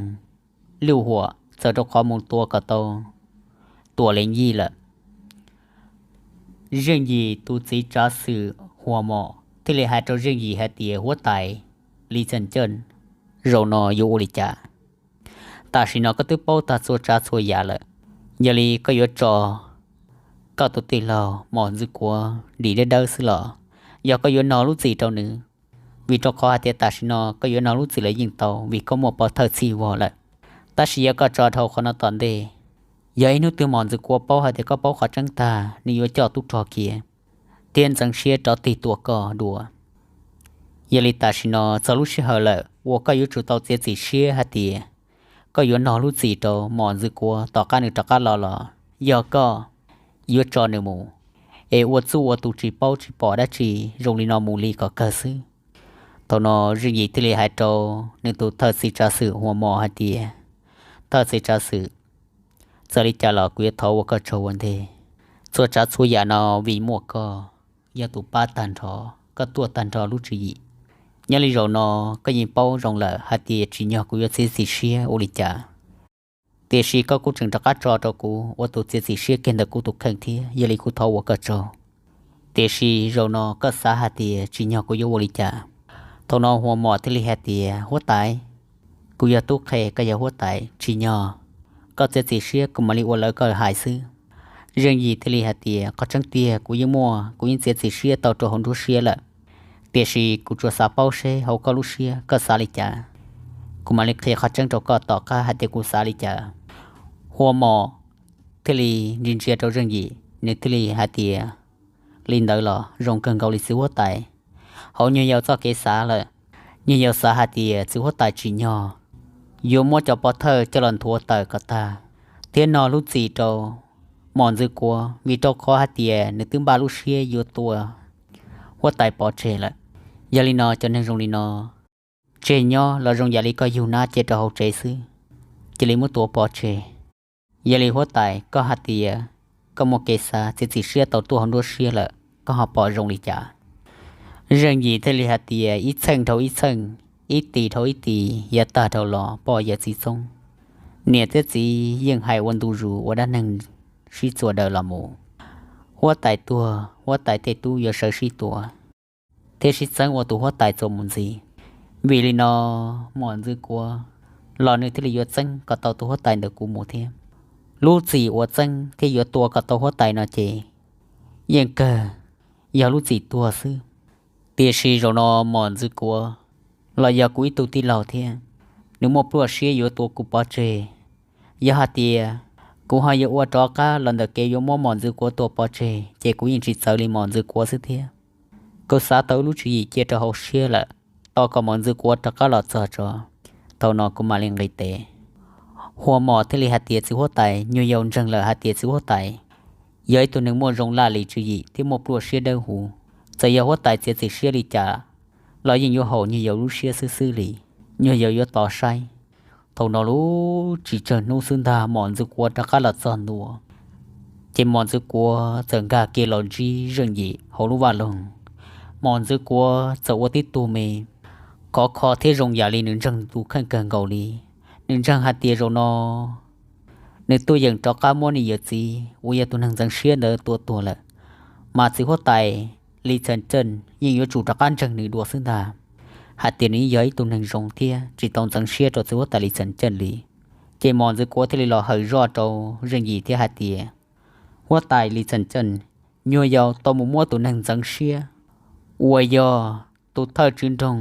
ลิ้วหัวเจอตัวขอมุงตัวกับตัวเล็งยี่ละเรื่องยีตูจีจ้าสื่อหัวหมอที่เลยหายตัวเรื่องยีหายเตียหัวไตลีเจนเจินโรนอยูริจาตาชินอก็ตื้อเป้าตาสัวจ้าสัวยาละยาลีก็ยศจอก็ตุติเราหมอนซึกัวดีได้เด้อสิหรอยาก็ยศนอรู้จีเจ้าหนึ่งวิจคอหาเตียตาชินอก็ยศนอรู้จีเลยยิงเตาวิก็หมดปอเธอซีวอละตาชิยาก็จอเท่าคนตอนเดยายนุตัวมอนซึกัวเป้าหาเตียก็เป้าขอจังตานิยจอทุกทอเกียเตียนจังเชียจอตีตัวก็ดัวยาลิตาชินอจะรู้ชื่อเหรอวัวก็ยุจุดต่อเสียสีเชียหาเตียก็ยนอรู้จีโตมอนซึกัวต่อการหนึ่งต่อการหล่อยอก็ยุจอหนึ่งมูวัวสู้วัวตูจีเป้าจีปอได้จีโรงลีนอมูลีก็เกิดซื้อตอนนอริยีที่เลยหายโตหนึ่งตัวเธอสิจาสื่อหัวหมอหาเตียเธอสิจาสื่อจะริจาหลอกเวียทอวัวก็โชวันเทส่วนจัดสุยานอวีมัวก็ยาตุป้าตันทอก็ตัวตันทอรู้จียาลิโรนอก็ยิงเป้ารงละหาเตียจีนยอกุยซีซีเชียโอริจาเตียชีก็กูจึงตะกัดจอตะกูว่าตัวซีซีเชียเกินตะกูตุกแข่งที่ยาลิกูทอวัวก็จอเตียชีโรนอก็สาหาเตียจีนยอกุยโอริจาตัวนอหัวหมอที่ลิหาเตียหัวตายกุยตุกแข่ก็ยาหัวตายจีนยอก็ซีซีเชียกุมาลิวัวแล้วก็หายซื้อ人伊特里哈爹可真爹古一莫古因这次些到做红都些了爹是古做啥包些好个路些个啥里家古嘛哩可以可真做个ต่อ个哈爹古啥里家หัวหมอทะเลดินเจียเจ้าเรื่องยีในทะเลฮาเตียลินเดอร์หรอรงเกินเกาหลีซื้อหัวไตเขาเนียาวจ้าเกษาเลยเนียาวสาฮาเตียซื้อหัวไตจีนออยู่มัวจะปอเธอจะหล่นทัวเตอร์ก็ตาเทียนนอลุจีโจหมอนซึกัวมีโจคอฮาเตียในตึ้งบาลุเชียอยู่ตัวหัวไตปอเชละยาลินอจนในโรงลินอเจนอเราโรงยาลิก็อยู่หน้าเจตเอาเจซื้อจะลิมุตัวปอเชยาลิหัวไตก็ฮาเตียก็โมเกซาจะสิเชียต่อตัวของรัวเชียละก็หาปอโรงลิจ่าเรื่องยีทะเลฮาเตียอีเชิงเท่าอีเชิงอีตีเท่าอีตียาตาเท่าหล่อปอยาสีทรงเนี่ยเจ้าจียังให้วันดูรูว่าด้านหนึ่งชีตัวเดอละโมหัวไตตัวหัวไตเตตู้ยาเสือชีตัวเทชิซังว่าตัวหัวไตจมุนซีวิลินอหมอนซึกัวหล่อเนื้อที่ลิยจังก็ต่อตัวหัวไตเดกูโมเทียรู้จีว่าจังที่ยตัวก็ต่อหัวไตนอเจยังเกอยารู้จีตัวซื้อเตียชีโรนอหมอนซึกัวเราอยากกุยตัวที่เราเทียนึกมปลัวเชียอยู่ตัวกูปอเจยาฮาเตียกูหายว่าจอกาหลังเดเกยมอหมอนซึกัวตัวปอเจเจกูยิงจิตเสลิหมอนซึกัวสิเทียกูสาเตารู้จีเจจะเอาเชียละต่อกับหมอนซึกัวตะกะหลอดจอจอเท่านอกูมาเลี้ยงเลยเตหัวหมอทะเลฮาเตียสิหัวไตอยู่ยาวจังเลยฮาเตียสิหัวไตย้อยตัวหนึ่งมัวรงลาลีจีที่มปลัวเชียเดหูจะยาวหัวไตเสียสิเชียลีจ่าเรายิงอยู่หูอยู่ยาวรู้เชียซื่อๆลีอยู่ยาวอยู่ต่อใช้เท่านอรู้จีเจนูซึนดาหมอนซึกัวตะกะหลอดจอนนัวเจหมอนซึกัวเจิงกาเกลอจีเรื่องยีเขารู้ว่าลงหมอนซึกัวจะว่าติดตัวเมก็ขอเทรงยาลีหนึ่งจังดูขั้นเกินเกาหลีหนึ่งจังฮาเตียโรนอในตัวอย่างจอกามอนี่เยอะจีวิยาตัวหนึ่งจังเชียเนอตัวละมาสิหัวไตลีเฉินเจินยิ่งอยู่จู่ตะการจังหนึ่งดัวซึ่งดาฮาเตียนี้ย้อยตัวหนึ่งรงเทียจีตองจังเชียตัวสิหัวไตลีเฉินเจินลีเจมอนจะกัวที่ลีรอเหยรอโตเรื่องยีที่ฮาเตียหัวไตลีเฉินเจินยัวยาวตัวมัวตัวหนึ่งจังเชียอวยยอตัวเธอจืนตรง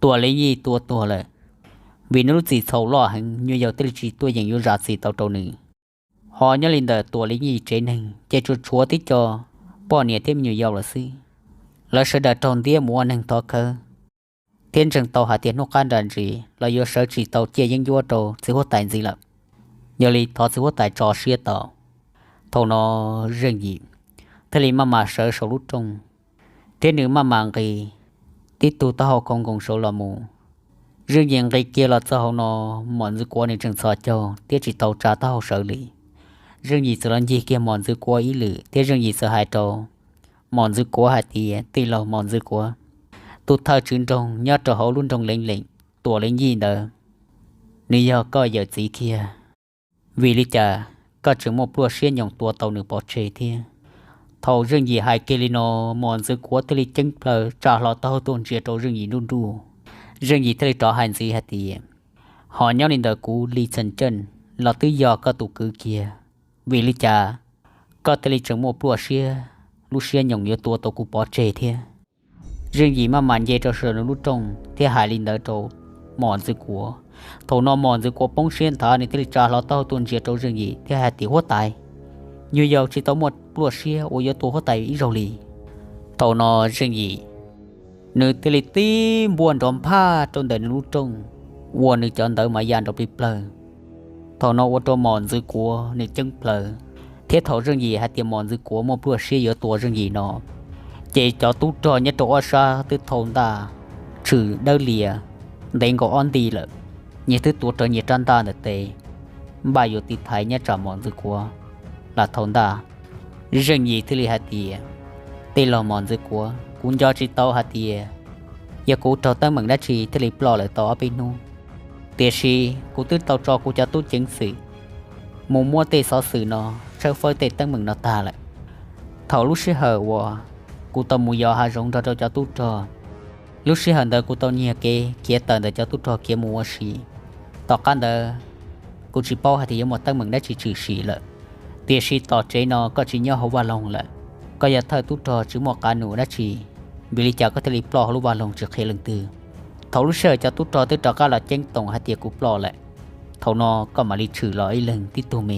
ตัวเลยยี่ตัวเลยวินรู้จีเท่าล่อหังยัวยาวติจีตัวอย่างยุราศีเต่าตัวหนึ่งหอเนี่ยลินเดอตัวเลยยี่เจหนึ่งเจจุดชัวที่จอป้อเนี่ยเทียมยัวยาวละสิแล้วเสด็จตอนเดียมัวหนึ่งต่อเคเทียนจังเต่าหาเทียนนกการดันจีแล้วยอเสือจีเต่าเจียยังยัวโตสิหัวไตจีละยอลีทอสิหัวไตจอเชียเต่าเท่านอเรื่องยีทะเลมาเสือสรุปตรงเทียนหนึ่งมังกีติดตัวเต่าของกงโซลามูเรื่องยังไงเกี่ยวกับเจ้าหนอหมอนซึกัวในจังสอเจ้าเตี้ยจิตเตาจ่าเต้าเสือหลีเรื่องยี่สลันยี่เกี่ยวหมอนซึกัวอีหรือเตี้ยเรื่องยี่สหายโตหมอนซึกัวหาเตี้ยตีเราหมอนซึกัวตุเธอชื่นตรงยอดเจ้าเขาลุ่นตรงเล็งตัวเล็งยี่เด้อนี่ยอก็อย่าจีเคียวิลิจ่าก็จึงมอบปลัวเชียนอย่างตัวเต่าหนึ่งปอเชเทียเท่าเรื่องยี่หายเกลิโนหมอนซึกัวทะเลจังเปล่าจ่าเราเต้าตัวเจียโตเรื่องยี่นุ่นดูเรื่องยีทะเลต่อหันสีฮัตตีหอนย้อนอินเดอร์กูลีเฉินเจินเราตื้อยอก็ตุกือเกียวิลิจาก็ทะเลจังโมปลัวเชียลูเชียนหยงเยตัวตัวกูปอเจเทียเรื่องยีมามันเยเจ้าเสือนุ่จงที่หายลินเดอร์โตหมอนซึกัวโถนอหมอนซึกัวป้องเชียนถาในทะเลจ่าเราเต้าตุนเจียโตเรื่องยีที่ฮัตตีหัวตายยูยาวชิโตหมดปลัวเชียโอยตัวหัวตายอีโรลีโถนอเรื่องยีนึกทะเลตีบวนรอมผ้าจนเดินรู้จงวัวนึกจนเดินมายานดอกปีเปลทอนอวัวตัวหมอนซึกัวนึกจึงเปลเทียเท่าเรื่องยีให้เตรียมหมอนซึกัวมาเพื่อเชียตัวเรื่องยีนอเจจอตุ้จอเนี่ยตัวชาตึทนตาชื่อเดเลียเด้งก็อ่อนดีเลยเนี่ยตึตัวจอเนี่ยจันตาเนเตบายอยู่ติดไทยเนี่ยจำหมอนซึกัวหลัดทนตาเรื่องยีทะเลฮัตเตียตีหล่อหมอนซึกัวคุณยอจิตโตฮัตเตียยากูเจ้าตั้งเหมือนได้ชีทะเลปลอเลยต่อไปนู่เตียชีกูตื้อเตาจอกูจะตู้จิงสื่อมัวมัวเตะซอสื่อนอเชื่อเฟยเตะตั้งเหมือนนอตาเลยเท่าลูกเชื่อเหรอวะกูต้องมุยอหารงเจ้าจะตู้จอลูกเชื่อเดินกูต้องเนี่ยเกเกียเตินเดินจะตู้จอเกียมัวชีต่อกันเดินกูจีป้อฮัตเตียหมดตั้งเหมือนได้ชีชื่อชีเลย เตียชีต่อเจนอก็จิญญาฮวาลงแหละก็อย่าเธอตุตอจิหมอกาหนูนะชีบิลิจาก็ทะลีปลอฮลุวาลงจะเคลังตือเขารู้เชื่อจะตุตอตึตอกาละเจ้งตรงหาเตียกูปลอแหละเขานอก็มาลิถือลอยเลิงที่ตัวเม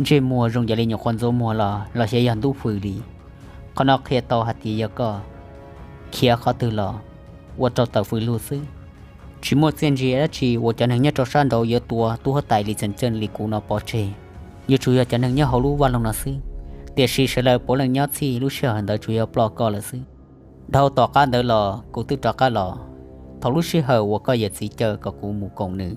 เจมัวรงอย่าเลยหยกคนโซมัวเราเชียยันดูฝือดีเขานอกเคลียต่อหาเตียก็เคลียเขาตือลอว่าเจ้าต่อฝือรู้ซึchỉ một chuyện gì đó chỉ tôi cho nên nhớ cho sang đầu giờ tua hết tài lý chân lý cũ nó bỏ chê giờ chủ yếu cho nên nhớ hậu lú vào lòng nó xí để xí sẽ là bố lần nhớ xí lú sợ hẳn đó chủ yếu bỏ co là xí đầu tỏ cá đỡ lò cụ tư trọ cá lò thầu lú xí hở và có gì chờ có cụ mù công nữ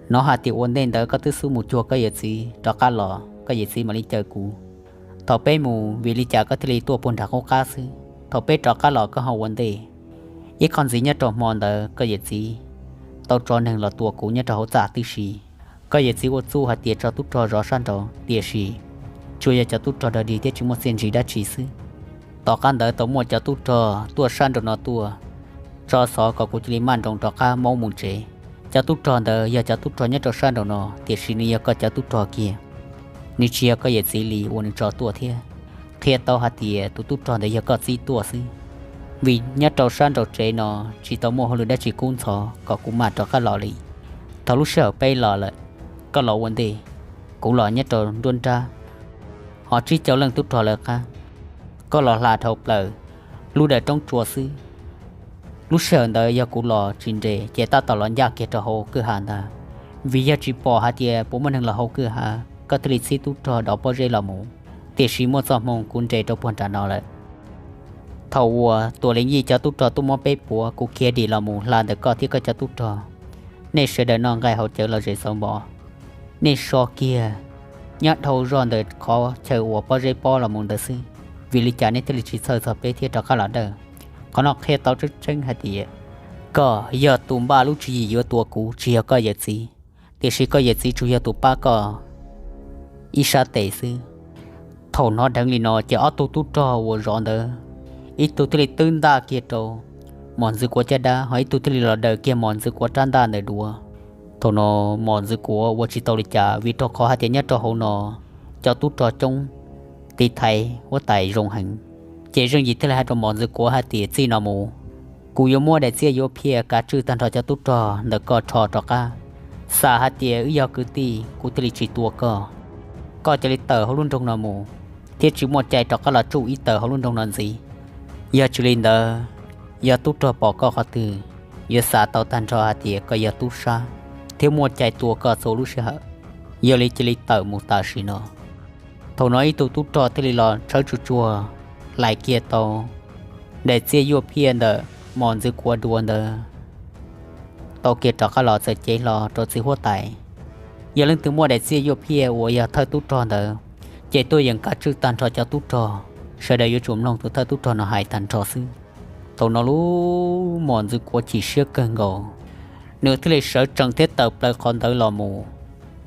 nó hạ tiệu ổn định đỡ có tư sư mù chua có gì trọ cá lò có gì mà lý chờ cụ thầu bê mù vì lý trả có thể lý tua bồn thả khô cá xí thầu bê trọ cá lò có hậu ổn định ít con gì nhớ trọ mòn đỡ có gì tao cho nên là tua cũ nhớ trọ trả tư xí có gì ô su hạt tiệt cho tút trò rõ san trò tiệt xí chui cho tút trò đỡ đi tiết chúng một sen gì đã chỉ xứ tao can đỡ tao mua cho tút trò tua san trò nó tua cho sọ có cụ chỉ man trong trò cá máu mùng chế cho tút trò đỡ giờ cho tút trò nhớ trò san trò nó tiệt xí này có cho tút trò kia ni chia có gì lì uốn trò tua thiệt tao hạt tiệt tút trò để giờ có gì tua xứ vì nhớ trò san trò chế nó chỉ tao mua hồi đã chỉ cún sọ có cụ mà trò cá lò lì tao lúc sợ bay lò lại có lọ vấn đề cũng lọ nhất rồi luôn ra họ chỉ cháu lần tốt trò là ca có lọ là thầu lờ lưu để trong chùa sư lúc sợ đời giờ cũng lọ trình đề chế ta tao lọ nhà kia trò hồ cứ hàn ta vì giờ chỉ bỏ hạt tiền bố mình là hồ cứ hà có thể xí tốt trò đó bao giờ là mù tiền xí một giọt mông cũng chế trong buồn trả nó lại thầu tuổi lính gì cho tốt trò tôi mua bếp bùa cũng kia đi là mù là để có thiết có cho tốt trò nên sẽ đợi non gai hậu chờ là dễ sống bỏ nên so kia nhát thâu ròn đời khó chờ ủa bao dây bao là muốn đời sư vì lý trả nên tôi chỉ sợ sợ bế thiết cho các là đời có nó khe tao rất chân hạt địa có giờ tụm ba lúc chỉ giữa tua cũ chỉ có gì gì thì chỉ có gì chủ yếu tụm ba có ít sa tệ sư thầu nó đang đi nó chỉ ở tụt trò ủa ròn đời ít tụt thì tương đa kia trâu mòn dư của cha đa hỏi tụt thì là đời kia mòn dư của trăn đa đời đùa thầu nó mòn dư của vô chỉ tàu đi trả vì trò khó hạt tiền nhất trò hậu nó cho tút trò trông thì thầy vô tài rồng hành chế riêng gì thế là hai trò mòn dư của hạt tiền gì nó mù cú yêu mua để chia yêu phe cá trừ tan trò cho tút trò để có trò cá xả hạt tiền yêu cứ ti cú thì chỉ tua có chỉ tờ hậu luôn trong nó mù thiết chỉ một chạy trò cá là chủ ít tờ hậu luôn trong nó gì giờ chỉ lên đó giờ tút trò bỏ có khó từ giờ xả tàu tan trò hạt tiền có giờ tút xa thiếu một chạy tua có số lúc sợ giờ lấy chỉ lấy tờ một tờ xí nó thầu nói tụt tút trò thế là chơi chua lại kia tàu để chia vô phiền đờ mòn dư qua đuôn đờ tàu kia trò cá lò sẽ chế lò trò xí hoa tài giờ lên từ mua để chia vô phiền của giờ thơ tút trò đờ chế tôiยังcá chữ tan trò cho tút trò sau đây vô chùm lòng tụi thơ tút trò nó hại tan trò xứ tàu nó lú mòn dư qua chỉ siết cơn gầu nửa thế sở trần thế tập lại còn tới lò mù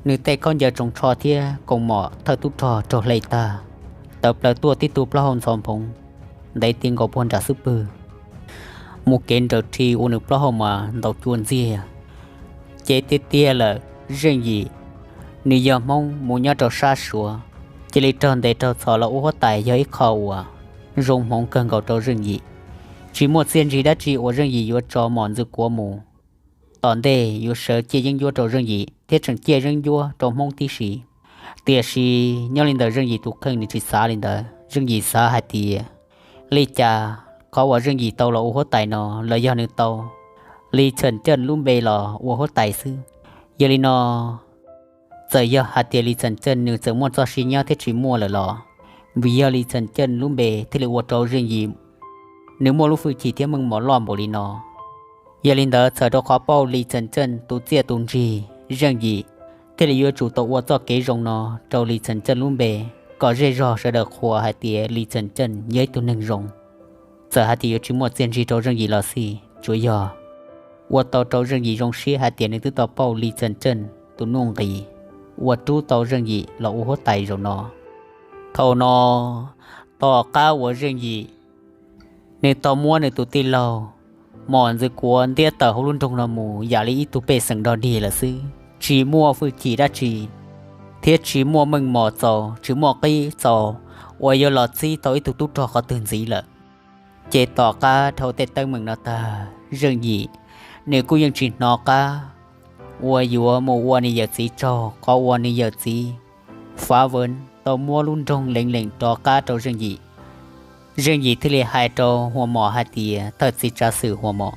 nửa tay con giờ trồng trò thia cùng mỏ thơ tút trò trò lấy ta tập lại tua tí tụp la hồn xòm phồng đây tiền có buồn trả super một kiện trở thì u nửa la hồn mà đầu chuồn gì chế tia là riêng gì nửa giờ mong muốn nhớ trò xa sủa chỉ lấy tròn để trò sò là u tài giấy khâu rung mong cần cầu trò riêng gì chỉ một xiên gì đã chỉ u riêng gì vô trò mòn dư của mù tòn đề yêu sợ chia dân vua trò rừng gì thiết chẳng chia dân vua trò mong tí sĩ tiệt sĩ nhau lên đời rừng gì tụ khăn thì chỉ xá lên đời rừng gì xá hai tìa lý cha có vào rừng gì tàu là ô hốt tài nó là do nước tàu lý trần chân luôn bề lò ô hốt tài sư giờ lý nó giờ giờ hai tìa lý trần chân nếu giờ muốn cho sĩ nhau thiết chỉ mua là lò vì giờ lý trần chân luôn bề thì là ô trò rừng gì nếu mua lúc phu chỉ thiết mừng mỏ lòm bộ lý nó giờ linh đó sợ đâu khó bao lý chân chân tu chia tu gì riêng gì thế là yêu chủ tàu qua cho kế rong nó trâu lý chân chân luôn bề có dễ rõ sẽ được hòa hai tía lý chân chân nhớ tu nâng rong giờ hai tía chỉ một tiền gì trâu riêng gì là gì chủ yếu qua tàu trâu riêng gì rong xí hai tía nên tu tàu bao lý chân chân tu nung gì qua tu tàu riêng gì là u hốt tay rồi nó thầu nó tàu cao qua riêng gì nên tàu mua nên tu tin lâu mòn dư cuốn tia tờ hậu luôn trong là mù giả lý tụ bê sừng đòn đi là sư chỉ mua phụ chỉ đã chỉ thiết chỉ mua mừng mò trò chỉ mua cái trò ôi giờ lọt xí tối tụt tụt trò khóตื่นgì lợ chế tỏ ca thâu tết tới mừng nó ta riêng gì nếu côยังchỉ nó ca ôi giờ mua ôi này giờ gì trò có ôi này giờ gì phá vân tàu mua luôn trong lệnh lệnh trò ca trò riêng gì thì là hai trò hoa mỏ hai tìa thật gì trả sự hoa mỏ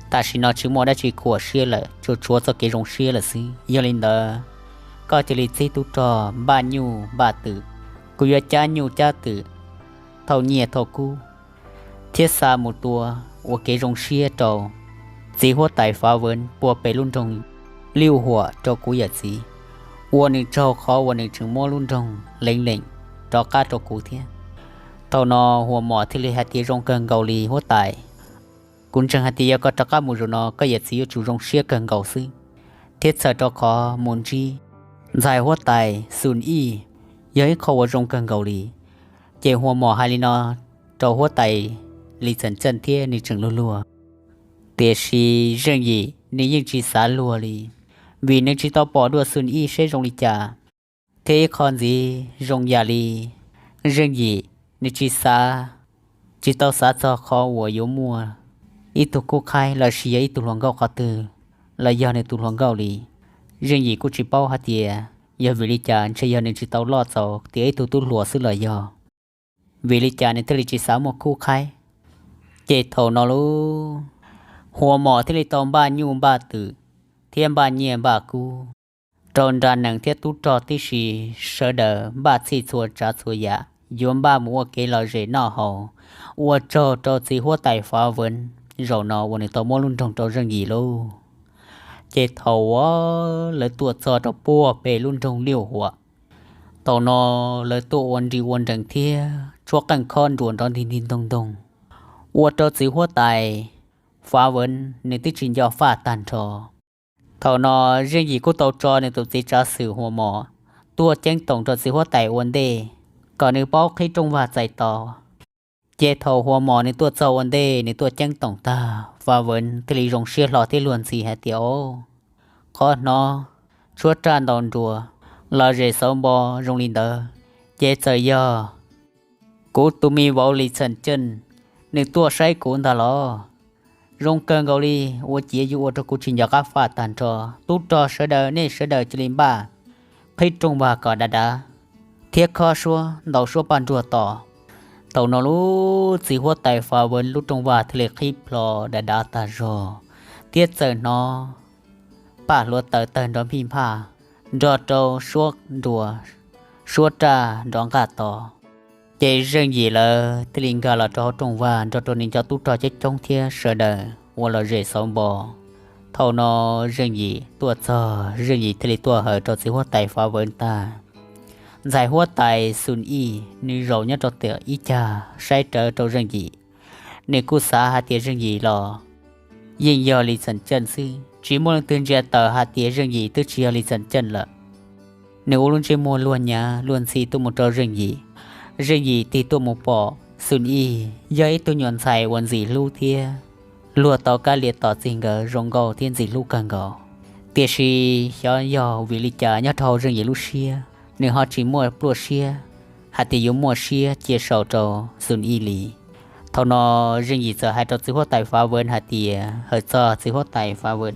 ta chỉ nó chỉ mua đã chỉ của xưa lợ cho chúa cho cái rong xưa là xí giờ lên đó có chỉ là xí tụt trò ba nhu ba tử cô giờ cha nhu cha tử thầu nhẹ thầu cu thiết xa một tua của cái rong xưa trò chỉ hoa tài phá vân bùa bể luôn trong lưu hỏa cho cô giờ gìวันหนึ่งเจ้าเขาวันหนึ่งถึงมั่วลุ่นจงเล็งเล็งจอกาจอกูเทียตอนนอหัวหมอที่เลยฮัตตีรงเกินเกาหลีหัวตายกุนจังฮัตตีก็จะก้ามูรุนอก็อยากสิอยู่จูรงเชียเกินเกาซื้อเทศเจ้าขอมุนจีใจหัวตายซุนอีย้อยเขาว่ารงเกินเกาหลีเจ้าหัวหมอฮาลินอเจ้าหัวตายลีสันเจนเทียนี่จึงลัวเตชีเรื่องยี่นี่ยิ่งจีสาลัวลีvì nên chỉ tao bỏ đua xuân y sẽ rong đi chả thế còn gì rong già li riêng gì nên chỉ xa chỉ tao xa cho khó của yếu mùa ít tụ cô khai là xí ít tụ loạn gạo khó từ là giờ này tụ loạn gạo li riêng gì cô chỉ bao hạt tiền giờ vì lý chả chỉ giờ nên chỉ tao lo cho thì ít tụ lúa xứ là giờ vì lý chả nên thì chỉ xa một cô khai chế thầu nó luหัวหมอที่เลยตอมบ้านยุ่งบ้าตื่เทียมบ้านเยี่ยบ้ากูจนดานหนังเทียตุจอที่สีเสดบ้าสีชัวจ้าชัวยะยมบ้ามัวเกลเรน่าหอวัวจอสีหัวไตฟ้าเวินเราเนาวันนี้ตัวมอลุ่นจงจอเรื่องยี่ลูเจเถาวเลยตัวจอตัวปัวเปลุ่นจงเลี้ยวหัวตัวนอเลยตัววันดีวันดังเทียชั่วกันค้อนด่วนตอนทินตรงวัวจอสีหัวไตฟ้าเวินในที่จินยอฟ้าตันจอthầu nó riêng gì của tàu trò nên tụi chỉ trả sựหัวหมอตัวเจ้งตรงจอสิหัวไตวันเดก่อนนึกบอกให้จงว่าใจต่อเจเถาหัวหมอในตัวเจ้าวันเดในตัวเจ้งตรงตาว่าเวินที่ลีรงเชื่อหล่อที่ล้วนสีแห่เตียวขอเนาะชั่วจานดอนดัวลาเรสอมบอรงลินเดอเจเจยอกูตุมีวอลลีเซนเจนในตัวใช้กูนตาลอrong cơn gạo li ô chia du ô cho cô trình các pha tàn trò tút trò sơ đờ nê sơ đờ chỉ linh ba thấy trong ba cỏ đá thiết kho xua đầu xua bàn chùa tỏ tàu nó lú chỉ hoa tài phá vấn lú trong ba thì lệ khíp lò đá ta rò tiết giờ nó bà lúa tờ tần đón phim pha rò trâu suốt đùa suốt trà đón cả tỏ chế riêng gì là thì linh gà là cho trong vàn cho nên cho tút trò chết trong thia sờ đờ hoặc là rễ sống bò thầu nó riêng gì tua cho riêng gì thì tua hở cho xí hoa tài phá vân ta giải hoa tài xuân y như rầu nhất cho tiểu y cha sai trở cho riêng gì nếu cú xá hạt tiền riêng gì lò yên giờ lì sần chân sư chỉ muốn tuyên truyền tờ hạt tiền riêng gì tức chia lì sần chân lợ nếu luôn chơi mua luôn nhá luôn xí tu một trò riêng gì thì tôi một bỏ xuân y giấy tôi nhọn xài quần gì lưu thia lùa tàu cá liệt tỏ tình gờ rong gò thiên gì lưu càng gò tiệt sĩ do vì lý trả nhát thầu riêng gì lưu xia nếu họ chỉ mua plua xia hạt thì dùng mua xia chia sầu trò xuân y lì thầu nó riêng gì giờ hai trò xí hoa tài phá vân hạt thì hơi cho xí hoa tài phá vân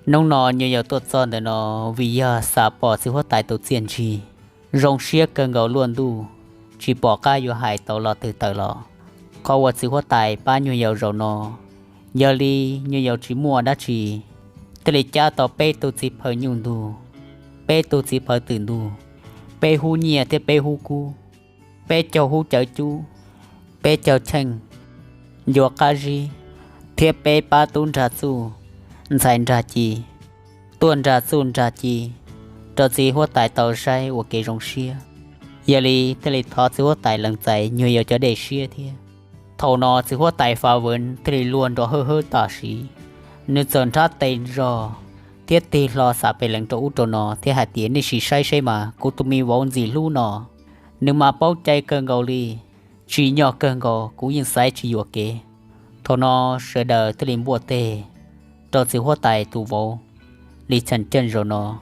nông nó nhiều tốt son để nó vì giờ xả bỏ xí hoa tài tổ tiên chi rong xia càng gò luôn đủ chỉ bỏ ca vô hại tàu lọ từ tàu lọ có vật sự hoa tài ba nhiều rồi nó giờ li nhiều chỉ mua đã chỉ từ lấy cha tàu pe tu chỉ phơi nhung đu pe tu chỉ phơiตื่นđu pe hu nhẹ thì pe hu cu pe chầu hu chở chú pe chầu chanh vô ca gì thì pe ba tuôn ra su giải ra chi tuôn ra sun ra chi cho chỉ hoa tài tàu say của cái rong xia giờ li thì lấy thọ sự hoa tài lần chạy nhiều cho để xia thiê thầu nó sự hoa tài phá vân thì luôn đó hơi tả sĩ nếu dần ra tên rồi thiết thì lo xả về lần chỗ cho nó thì hạt tiền đi xì say mà cô tụi mi vốn gì lu nó nếu mà bao chạy cơn gạo li chỉ nhỏ cơn gạo cũng như sai chỉ vừa kế thầu nó sẽ đợi thì lấy bùa tê cho sự hoa tài tụ vô li chân chân rồi nó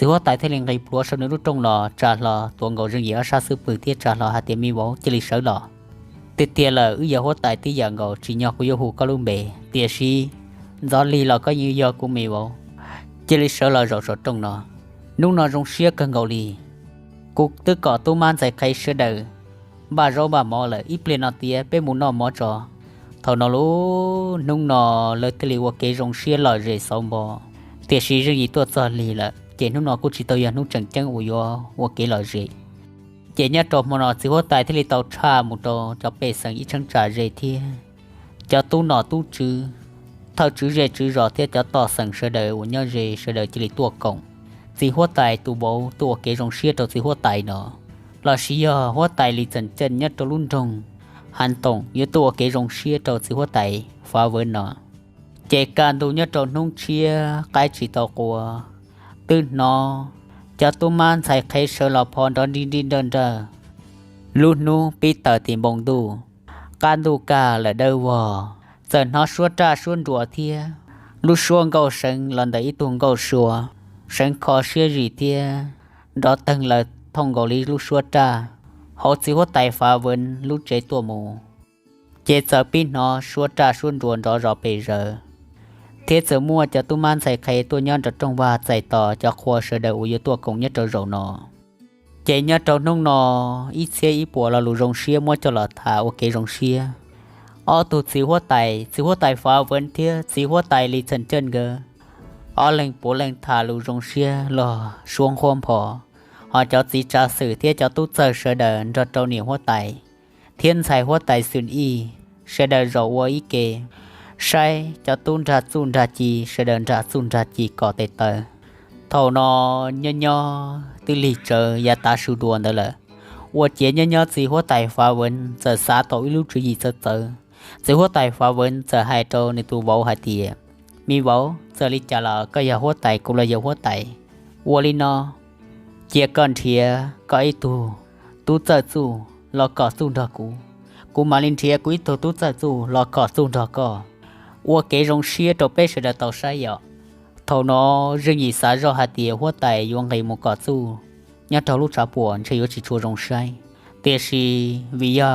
สิว่าตายเทลิงไกปัวสนุรุตรงหลอจาหลอตัวเงาเรื่องยาชาซื้อปืนเทียจาหลอหาเตียมีวอจิลิเสือหลอติเตียเลยอย่าหัวตายที่อย่างเงาจีนยอกุยหูก็ลุ่มเบเตียชีจอลีเราก็ยืยอกูมีวอจิลิเสือหลอรอสดตรงหนอนุ่งนอรงเชียกันเกาหลีกุกตึกก่อตู้มันใส่ใครเสือเดอบาโรบามอเลยอีเปลี่ยนเตียเป็นมุนนอมอจอเท่านอรู้นุ่งนอเลยทะเลว่าเกรงเชียหลอเรศสมบอเตียชีเรื่องยีตัวจอลีละเจนุ่งนอกูจิตอยานุ่งจังจังอุยว่าเกลอเรเจเนียจบมอนอสิว่าตายทะเลเตาชามุโตจะเปสังอีชังจ่าเรเทียจะตู้นอตู้จื้อเท่าจื้อเรจื้อรอเทียจะต่อสังเสดอุญญาเรเสดจิลิตัวกงสิหัวตายตูโบตัวเกรงเชียตัวสิหัวตายเนาะลาชิยาหัวตายลิจันเจนยัดตัวรุ่นจงหันตงยตัวเกรงเชียตัวสิหัวตายฟ้าเวินเนาะเจการดูยัดตัวนุ่งเชียใกล้จีตอกัวตื่นนอจะตุมันใส่ใครเชลพรตอนดินเดินเดอลูนูปีเตอร์ตีบงดูการดูกาและเดอวอเจนฮอชัวจ้าชวนดัวเทียลูชวงเกาเซิงหลันได้ตุงเกาชัวเซิงคอเชียรีเทียดอตังเลยทงเกาหลีลูชัวจ้าเขาสิหัวไตฟ้าเวินลูเจตัวมูเจเจอปีนอชัวจ้าชวนดวนรอเปเรเทเจมัวจะตุมันใส่ไข่ตัวย้อนจะจงว่าใส่ต่อจะครัวเสดอุยตัวกงยัดจะรอนอเจยัดจะนุ่งนออีเสียอีปัวเราลูรงเชียมัวจะหลอดถาโอเครงเชียอ้อตุดสีหัวไตฟ้าเวินเทียสีหัวไตลีเซนเจนเกออ้อเล็งปัวเล็งถาลูรงเชียหล่อช่วงความพอหอเจ้าสีจ่าสื่อเทียเจ้าตู้เจอเสดจะเจ้าเหนียวหัวไตเทียนใส่หัวไตสุนอีเสดรอวัวอีเกใช่จะตุนราจุนราจีเสด็จราจุนราจีก่อเตเตอเท่านอยตุลีเจอยาตาชูดวนเดลว่าเจียยสีหัวไตฟ้าเวินจะสาต่อวิลุจุยจะเจอสีหัวไตฟ้าเวินจะให้โตในตัวเบาหาเตียมีเบาจะลิจาลาก็ยาหัวไตกุลยาหัวไตวัวลินอเจียก่อนเทียก็ไอตูเจอจู่รอก่อสู้ดอกูมาลินเทียกุยตูเจอจู่รอก่อสู้ดอก็ว่าเกรงเชียตัวเป้เสด็จต่อใช่ยอเท่านอเรื่องยีสารหาเตียหัวไตยวงไงมุกอสู้ยัดเท่าลูกชาปวนเชยจิชัวรงใช่เตชีวิยา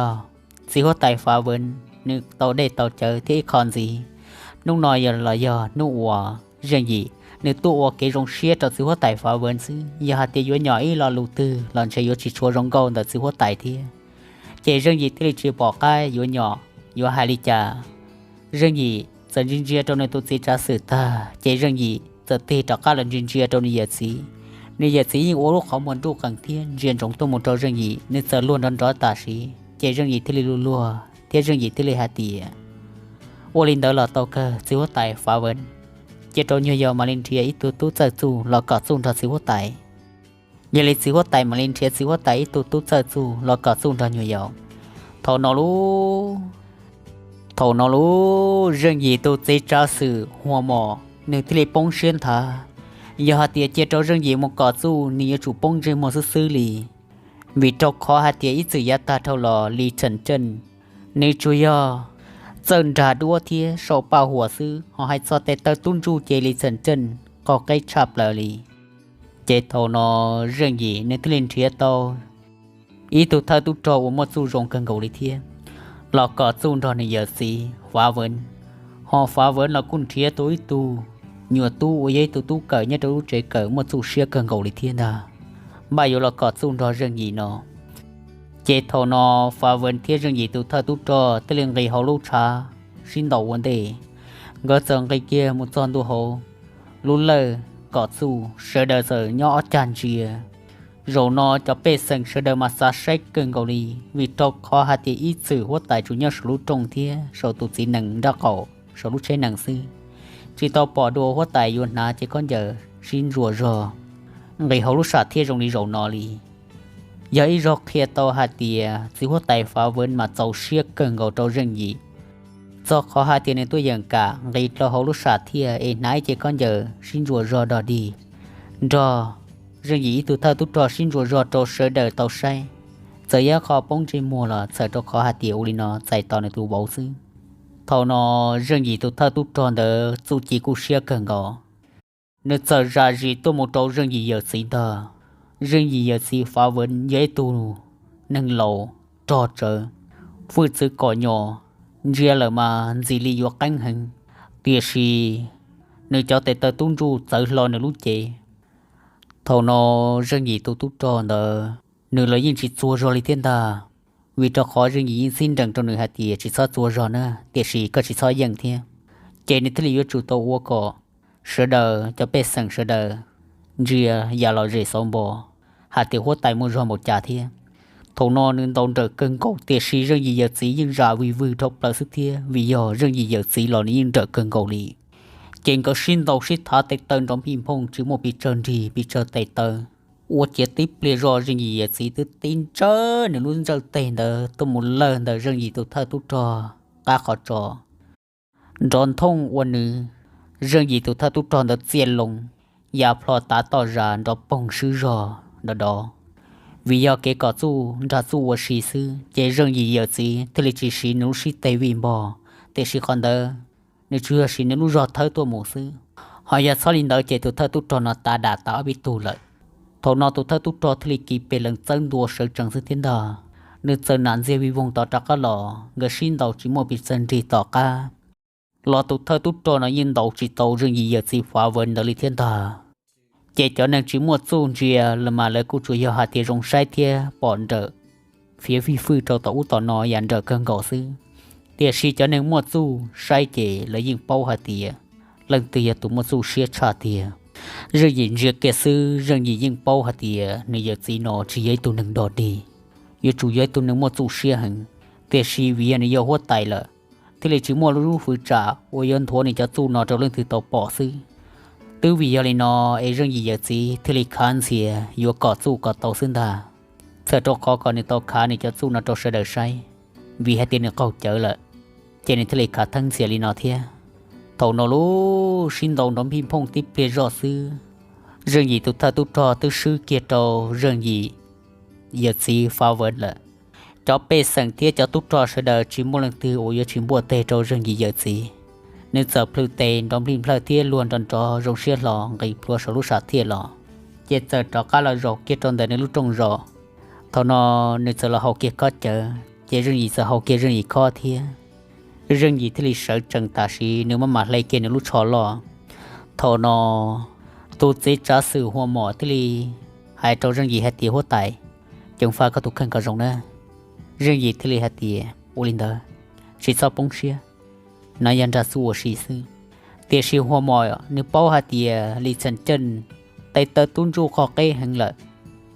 สีหัวไตฟ้าเวินนึกเต่าได้เต่าเจอที่คอนซีนุ่งน้อยยาลอยนุ่งวัวเรื่องยีนึกตัวว่าเกรงเชียตัวสีหัวไตฟ้าเวินซื้อยาหาเตียยวหน่อยรอลูตื้อหลอนเชยจิชัวรงเก่าแต่สีหัวไตเทียเจเรื่องยีที่ลิจีบอกใกล้ยวหน่อยวหาลิจาเรื่องยีจะยินเจียตรงในตัวจีจ่าสื่อตาเจเรื่องยีจะเตะต่อการหลังยินเจียตรงในเหยียดสีในเหยียดสียิ่งโอ้ลูกเขาเหมือนดูกังเทียนเรียนจงตัวมุนตัวเรื่องยีในจะล้วนร้อนตาสีเจเรื่องยีที่ลิลัวเทียเรื่องยีที่ลิฮาตีโอลินเดอร์หล่อโตเกอร์สิวไตฟ้าเวินเจโตเนียมาลินเทียอีตัวตู้เจอจู่หล่อกอดซุ่มทัดสิวไตเยลิสิวไตมาลินเทียสิวไตอีตัวตู้เจอจู่หล่อกอดซุ่มทัดเนียทอนอลูเท่านอรู้เรื่องยีตัวเจจ้าสื่อหัวหมอหนึ่งที่เลยป้องเชียนท่ายาหาเตียเจาเรื่องยีมกอสู้นี่จูป้องเจมอซื้อลีวิจกขอหาเตียอิสุยาตาเท่าหล่อลีเฉินเจินในจุยอเจินดาดัวเทียโชเป่าหัวซื้อหอให้ซอเตเตอร์ตุ้นจูเจลีเฉินเจินก็ใกล้ฉับแล้วลีเจเท่านอเรื่องยีในที่เล่นเทียโตอีตุเธอตุโจวมดสู้รงกันเกาหลีเทียหลอกกอดซูนทอนในเยอสีฟ้าเวินหอฟ้าเวินเรากุ้นเทียตัวอีตูหยัวตู้โอ้ยตู้เกิดเนี่ยตัวเจเกิดมาสู้เชียกันเกาหลีเทียนดาใบอยู่หลอกกอดซูนทอนเรื่องยีนอเจทอนอฟ้าเวินเทียเรื่องยีตัวเธอตู้จอตะเลียงไรเขาลูกชาชินดอกวันเดก็จังไรเกียมุจอนตัวเขาลุ้นเลยกอดสู้เสดเสยย่อจานเชียโรนอจะเปสังเสดมาซาเชกเกินเกาหลีวิตกขอหาที่อีสื่อหัวไตจุนยาสรุตรงเทียโซตุสีหนังดักเก่าสรุใช้หนังซื้อจีตอปอดัวหัวไตยวนนาเจก้อนเยอชินรัวรอไงเขาลุชาเทียตรงนี้โรนอลียาอีรอกเทียตอหาเตียสิหัวไตฟ้าเวินมาเจ้าเชียเกินเกาเจ้าเรื่องยีจอขอหาเตียในตัวอย่างกะไงเราเขาลุชาเทียนายเจก้อนเยอชินรัวรอดอดีดอเรื่องยีตัวเธอตัวชินรัวรอโตเสดเตาใช้เจียขอป้องใจมัวละใส่ตัวขอหาเตียอุลินอใส่ตอนในตัวเบาซื้อเท่านอเรื่องยีตัวเธอตัวเดอจูจีกูเชียเกินกอ Nếu giờ ra gì tôi một trâu rừng gì giờ xí tờ. Rừng gì giờ xí phá vấn dễ tù. Nâng lầu, trò trở. Phương sư cỏ nhỏ. Rìa là mà dì lý vô cánh hình. Tìa xì. Nếu cho tệ tờ tung ru sợ lo nếu lúc chế. Thầu nó rừng gì tôi tút trò nờ. Nếu lấy những chị chua rồi lý thiên ta. Vì cho khó rừng gì xin rằng trong nửa hạt tìa chỉ so chua rồi nè. Tìa xì có chỉ so dần thế. Chế nên thế lý vô chủ tàu vô cỏ. Sơ đờ cho bê sẵn sơ đờ. Rìa giả lò rể xong bò. Hạ tiêu hốt tay mua rồi một trả thia. Thổ nò nên tông trở cân cầu tiệt sĩ rừng gì giờ xí nhưng ra vì vư thốc là sức thia. Vì do rừng gì giờ xí lò nên trở cân cầu lý. Trên có xin tàu xích thả tệ tân trong phim phong chứ một bị trơn thì bị trơn tệ tờ. Ủa chế tiếp lê rõ rừng gì giờ xí tư tin trơ nên luôn rơ tên đờ. Tôi một lần đờ rừng gì tôi thơ tôi trò. Cá khó trò. Rõn thông ua nữ. Rừng gì tụi ta tụi tròn đợt xiên lông. Và phò tá tỏ ra đó bông sư rò đó đó. Vì do kế có chú ra chú ua xí sư. Chế rừng gì giờ xí. Thế là chỉ xí nụ xí tây vìm bò. Thế xí con đơ. Nếu chưa xí nụ rò thơ tụi mù sư. Họ giờ xó linh đỡ chế tụi ta tụi tròn nó ta đã tạo bị tù lợi. Thổ nó tụi ta tụi tròn thế là kì bề lần chân đùa sở trần sư thiên đờ. Nếu chân nạn dê vì vùng tỏ trạc cá lò. Ngờ xin đầu chỉ một bị chân rì tỏ ca. Lò tụt thơ tụt trò nó yên đầu chỉ tàu rừng gì giờ xì phá vần đó lý thiên thà. Chế cho nên chỉ một xuân rìa là mà lời cụ chủ yếu hạt thì rong sai thia bọn đỡ. Phía phi phư trò tàu tỏ nó dàn đỡ cân gõ sư. Tìa xì cho nên một xuân sai chế là yên bao hạt tìa. Lần tìa tụ một xuân xia trả tìa. Rừng gì rìa kẻ sư rừng gì yên bao hạt tìa. Nơi giờ xì nó chỉ giấy tụ nâng đỏ đi. Yếu chủ yếu tụ nâng một xuân xia hẳn. Tìa xì vì anh yếu hốt tài lợ. Thế là chỉ mua lưu phứ trả. Ôi dân thua này cho chú nó trong lưng từ tàu bỏ sư. Từ vì giờ này nó ấy rừng gì giờ gì. Thế là khán xìa. Yếu có chú có tàu xưng ta. Sợ cho khó có này tàu khá này cho chú nó trong sở đời say. Vì hai tiền nó cầu chở lại. Cho nên thế là khá thân xìa lý nó thia. Thầu nó lô xin đồng đóng phim phong tiếp bê rõ sư. Rừng gì tụi ta tụi trò tư sư kia trò rừng gì. Giờ gì phá vấn lại. Cho bê sẵn thiết cho tút trò sẽ đợi chỉ một lần từ ổ yếu chỉ mua tê trò rừng gì giờ gì. Nên giờ plư tê đóng linh plơ thiết luôn tròn trò rong xếp lò gây plua sở lúc sát thiết lò. Chế giờ trò cá là rổ kia tròn đời nên lúc trông rổ. Thảo nó nên giờ là hậu kia có chờ. Chế rừng gì giờ hậu kia rừng gì có thiết. Rừng gì thì lì sở trần tà sĩ nếu mà mặt lấy kia nên lúc trò lò. Thảo nó tụt dễ trả sự hoa mỏ thì lì hai trò rừng gì hết tìa hốt tài. Chẳng phải có tụt khăn cả rộng nữa. Rừng gì thì lì hạt tìa, ô linh đờ. Chỉ sao bông xia. Nó dành ra xua xì sư. Tìa xì hoa mòi, nếu bao hạt tìa lì chân chân. Tay tớ tún ru khó cây hẳn lợi.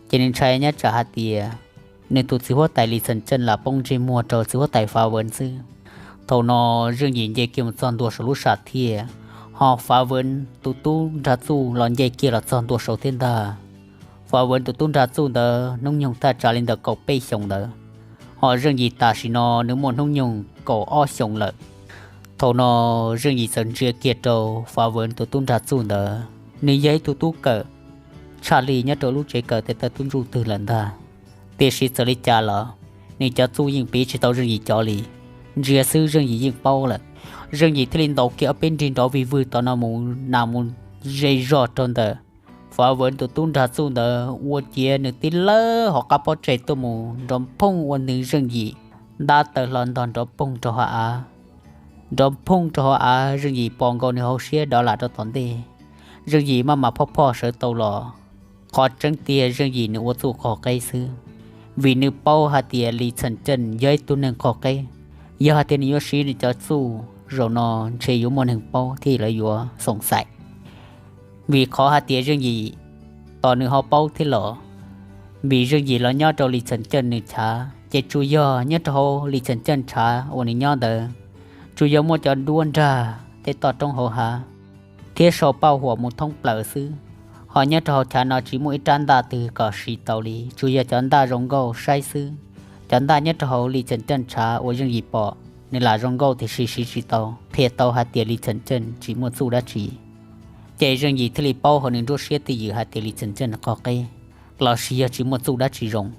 Cho nên trai nhá trả hạt tìa. Nên tụt xí hoa tài lì chân chân là bông chê mua trò xí hoa tài phá vấn sư. Thầu nó rừng gì dây kia một son đùa sổ lúc sạt thìa. Họ phá vấn tụt tún ra xu lòn dây kia là son đùa sổ thiên đà. Phá vấn tụt tún ra xu đờ nông nhông ta trả lên đờ cầu bê xong đờ. Họ rừng gì ta xí nó nếu muốn nông nhung cổ o xong lợi. Thầu nó rừng gì sân rìa kia trâu phá vấn tụi tún ra xuống đỡ. Nếu giấy tụi tú cỡ. Trả lý nhá trâu lúc chế cỡ thì ta tún ru từ lần ta. Tê xí sở lý chá lỡ. Nếu cho chú yên bí chỉ tao rừng gì cho lý. Rìa sư rừng gì yên bao lợi. Rừng gì thì lên đầu kia ở bên trên đó vì vui tao nó muốn dây rõ tròn đỡ. Phá vấn tụi tún ra xuống đỡ. Ua chia nữ tí lỡ họ cá bó trẻ tụi mù. Rõm phong ua nữ rừng gì. Đã tờ lần đòn rõm phong cho họ á. Rõm phong cho họ á. Rừng gì bọn gò nữ hậu xế đó là cho tón tê. Rừng gì mà phó sở tàu lò. Khó trắng tìa rừng gì nữ ua tụ khó cây sư. Vì nữ bao hạ tìa lì chân chân dây tụ nâng khó cây. Giờ hạ tìa nữ xí nữ cho su. Rồi nó chế yếu một nâng bao thì là yếu sống sạch. Vì khó hạ tìa rừng gì. Tỏ nữ họ bao thì lọ. Vì rừng gì là nhớ trâu lì chân chân nữ chá. Chế chú yếu nhớ trâu lì chân chân chá. Ôn nữ nhớ đỡ. Chú yếu một cho đuôn ra. Thế tỏ trong hồ hạ. Thế số bao hùa một thông plở sư. Họ nhớ trâu chá nó chỉ mũi trán đà từ cỏ xì tàu lì. Chú yếu chán đà rong gâu sai sư. Chán đà nhớ trâu lì chân chân chá. Ôi rừng gì bỏ. Nên là rong gâu thì xì tàu. Thế tàu hạ tìa lì chân chân. Chỉ một dù đã chỉ. Chế rừng gì thì lì bao hồ nên rốt xếp thì dự hạ tìa lì chân chân có cây. Lò xì chỉ một dù đã chỉ rong.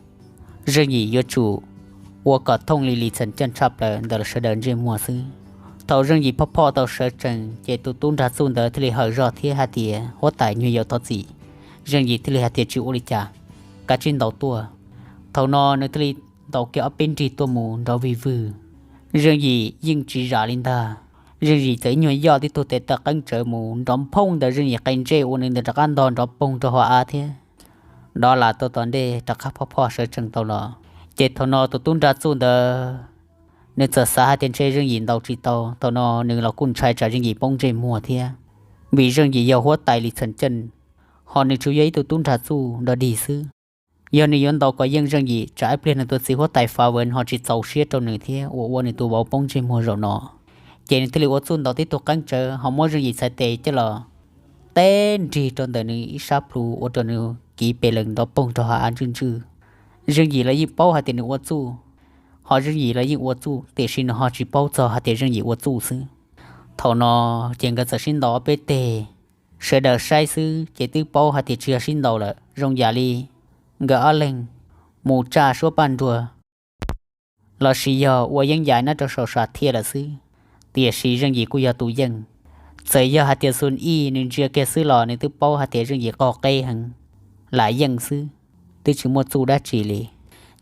Rừng gì yếu chủ. Ua có thông lì chân chân chạp là đỡ sở đơn dê mùa sư. tàu rừng gì phò tàu sợ trần chế tụ tún ra xuống đỡ thì hở rõ thế hạt tiề hóa tại như yếu tao gì rừng gì thì hạt tiề chịu uli cha cả trên đầu tua tàu nọ nơi thì tàu kéo bên chỉ tua mù đó vì vư rừng gì nhưng chỉ ra lên ta rừng gì tới nhiều yếu thì tụ tệ ta căng trở mù đóng phong đỡ rừng gì canh treo u nên được ăn đòn đóng phong cho họ thế đó là tàu toàn đề đặc khắp phò sợ trần tàu nọ chế tàu nọ tụ tún ra xuống đỡ nên giờ xa tiền chơi rừng gì đầu chỉ tàu nọ nên là quân trai trả rừng gì bông chơi mùa thế vì rừng gì giàu hóa tài lịch sân chân họ nên chú ý tụi tuân trả su đó đi xứ giờ này yon tàu có dân rừng gì trái bên là tụi sĩ hóa tài phá vân họ chỉ giàu xiết trong nửa thế ô này tụi bảo bông chơi mùa rồi nọ chỉ nên tụi ô xuân đầu tiếp tục căng chờ họ mua rừng gì sai tệ chứ là tên chỉ trong đời này sắp lu ô trong nửa kỹ bề lần đó bông cho họ ăn chừng chừ rừng gì là gì bao hạt tiền ô su họ rừng gì là những ô chu để xin họ chỉ bao giờ họ để rừng gì ô chu xứ thầu nó chỉ cần xin đó bê tê sẽ đỡ sai xứ chỉ từ bao họ để chưa xin đầu là rong giả li gỡ lên mù cha số ban đùa là xí giờ ô dân giải nó cho sầu sạt thiệt là xứ để xí rừng gì của giờ tụ dân giờ giờ họ để xuân y nên chưa kể xứ lò nên từ bao họ để rừng gì có cây hằng lại dân xứ từ chỉ một chu đã chỉ li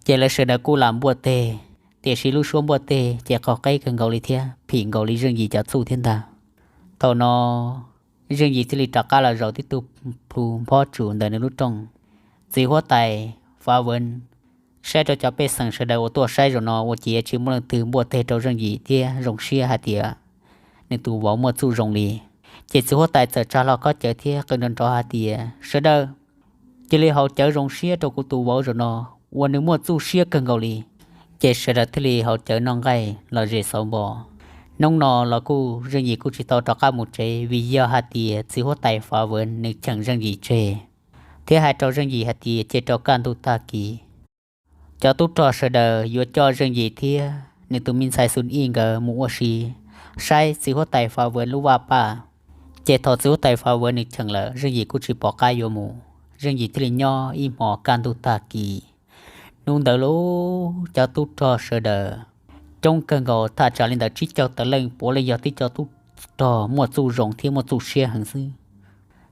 chỉ là sẽ đỡ cô làm bùa tê để xí lu xuống bờ tê chỉ có cây cần gầu lý thia phỉnh gầu lý rừng gì cho su thiên ta tàu nó rừng gì thì lý trắc cả là rồi tiếp tục phù phó chủ đời nước trong chỉ hóa tài phá vân sẽ cho bé sang sẽ đầu tua sai rồi nó chỉ một lần từ bờ tê cho rừng gì thia rồng xia hạt tía nên tụ bảo một su rồng lì chỉ hóa tài giờ cha lo có chở thia cần đơn cho hạt tía sẽ đâu chỉ lý hậu chở rồng xia cho cụ tụ bảo rồi nóวันนึงmột su xia cần gầu lì chế sẽ ra thì họ chở non gai là dễ sầu bò nông nọ là cô riêng gì cô chỉ tao cho cả một chế vì giờ hạt tiề chỉ có tài phá vườn nên chẳng riêng gì chế thế hai trò riêng gì hạt tiề chế cho can tu ta kỳ cho tu trò sẽ đờ vừa cho riêng gì thế nên tụi mình sai sun yên gờ mua xì sai chỉ có tài phá vườn lu pa chế thọ chỉ có tài phá vườn nên chẳng là riêng gì cô chỉ bỏ cái vô mù riêng gì thì nho im mò can tu ta kỳ nung đỡ lú cho tu trò sơ đờ trong cơn gò ta trả lên đỡ chỉ cho tờ lên bố lên giờ tí cho tu trò một su rồng thêm một su xe hàng sư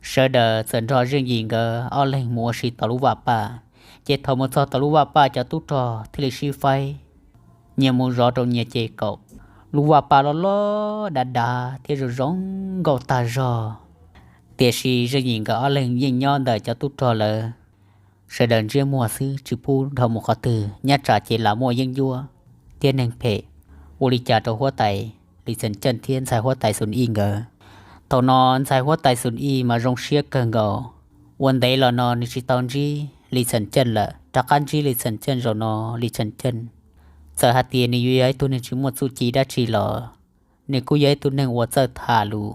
sơ đờ dần trò riêng gì ngờ ở lên mua xì tờ lú pa chế thầu một số tờ lú pa cho tu trò thì là xì phai nhiều mua rõ trong nhà chế cậu lú pa lo đà thì rồi rong gò ta rò tiệt xì riêng gì ngờ ở lên nhìn nhon đờ cho tu trò là sẽ đần riêng mùa xứ chữ pu đầu một khó từ nhát trả chỉ là mùa dân vua tiên nền phệ u li trả cho hóa tài li sân chân thiên sai hóa tài xuân y ngờ tàu non sai hóa tài xuân y mà rong xia cần gòวันđấy là non chỉ tao chi li sân chân là chắc ăn chi li sân chân rồi nó li sân chân giờ hạt tiền này ấy tôi nên chỉ một số chỉ đã chỉ lò nên cô ấy tôi nên vật giờ thả lù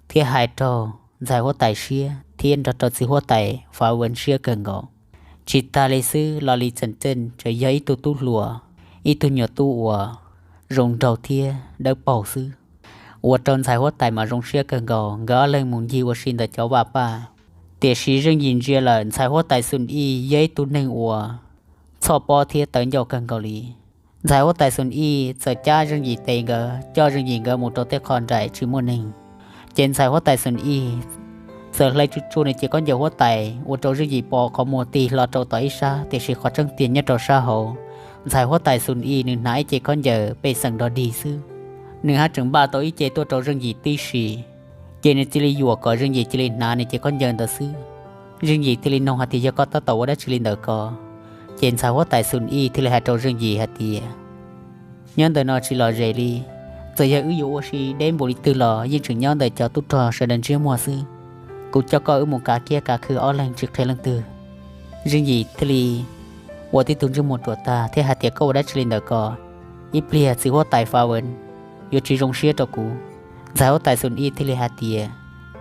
thế hai trò sai hóa tài xia thiên cho chỉ hóa tài phá vấn xia cần gò chỉ ta lấy sư là lý chân chân cho giấy tu lùa ít tu nhỏ tu ủa rồng đầu thia đỡ bảo sư ủa tròn sai hóa tài mà rồng xia cần gò gỡ lên muốn gì ủa xin để cháu bà pa tiệt sĩ riêng nhìn riêng là sai hóa tài xuân y giấy tu nên ủa cho bỏ thia tới nhau cần gò lý sai hóa tài xuân y sợ cha riêng gì tiền gỡ cho riêng gì gỡ một trò tết con rải chứ mua nên trên sai hóa tài xuân y giờ lấy chú này chỉ có nhiều hóa tài ô tô riêng gì bỏ có một tỷ là trâu tới xa thì sẽ có trăng tiền nhất trâu xa hồ giải hóa tài xuân y nên nãy chỉ có giờ bê sẵn đó đi sư nên hát trưởng ba tối chế tôi trâu riêng gì tí xì chế nên chỉ lý dùa có riêng gì chỉ lý nà này chỉ có giờ đó sư riêng gì thì lý nông hạt thì cho có tao tàu đã chỉ lý đó có trên giải hóa tài xuân y thì lý hạt trâu riêng gì hạt thì nhân đời nó chỉ là rẻ đi giờ giờ ưu dụ xì đem bộ lý tư lò nhưng trưởng nhân đời cho tôi trò sẽ đến riêng mùa sưกูจะก็อุโมงค์เกียกาคือออแรงจึกเทลังตือริงยีทลีวัวที่ตุนจมูกตัวตาเทหาเตียก็ได้ชลินเดก็อีเปลี่ยสิหัวไตฟ้าเวินอยู่ที่โรงเชียตัวกูใจหัวไตส่วนอีทลีหาเตีย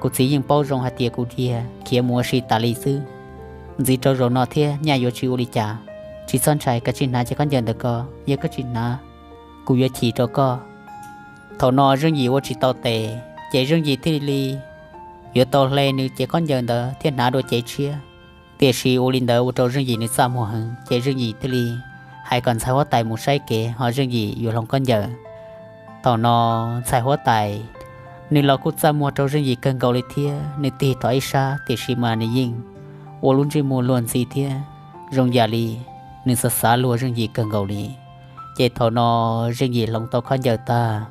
กูสียิงเป้าโรงหาเตียกูเทียเขียมัวชีตาลีซื้อจีเจ้าโรนอเทียญาโยชิอุลิจ่าชีซ่อนชัยกับชินนาจะก้อนเยินเดก็เยอะก็ชินนากูยชีตัวก็ถอนอเรื่องยีว่าชีเตาเตะเจเรื่องยีทลีอยู่ตอนแรกนึกเจ้าก้อนเยินเดอเทียนหนาโดยเจ้าเชียเตียชีโอลินเดอว่าเจ้าเรื่องยีนึกซ้ำหัวหึงเจ้าเรื่องยีทลีให้ก่อนใช้ว่าไตหมูใช้เก๋หอเรื่องยีอยู่ลงก้อนเยิน tàu nó sai hóa tài nên lo cút ra mua trâu riêng gì cần cầu lấy thia nên tì tỏi xa tì xì mà nên dinh ô luôn chỉ mua luôn gì thia rong già li nên sợ xá lùa riêng gì cần cầu li chế tàu nó riêng gì lòng tàu khó giờ ta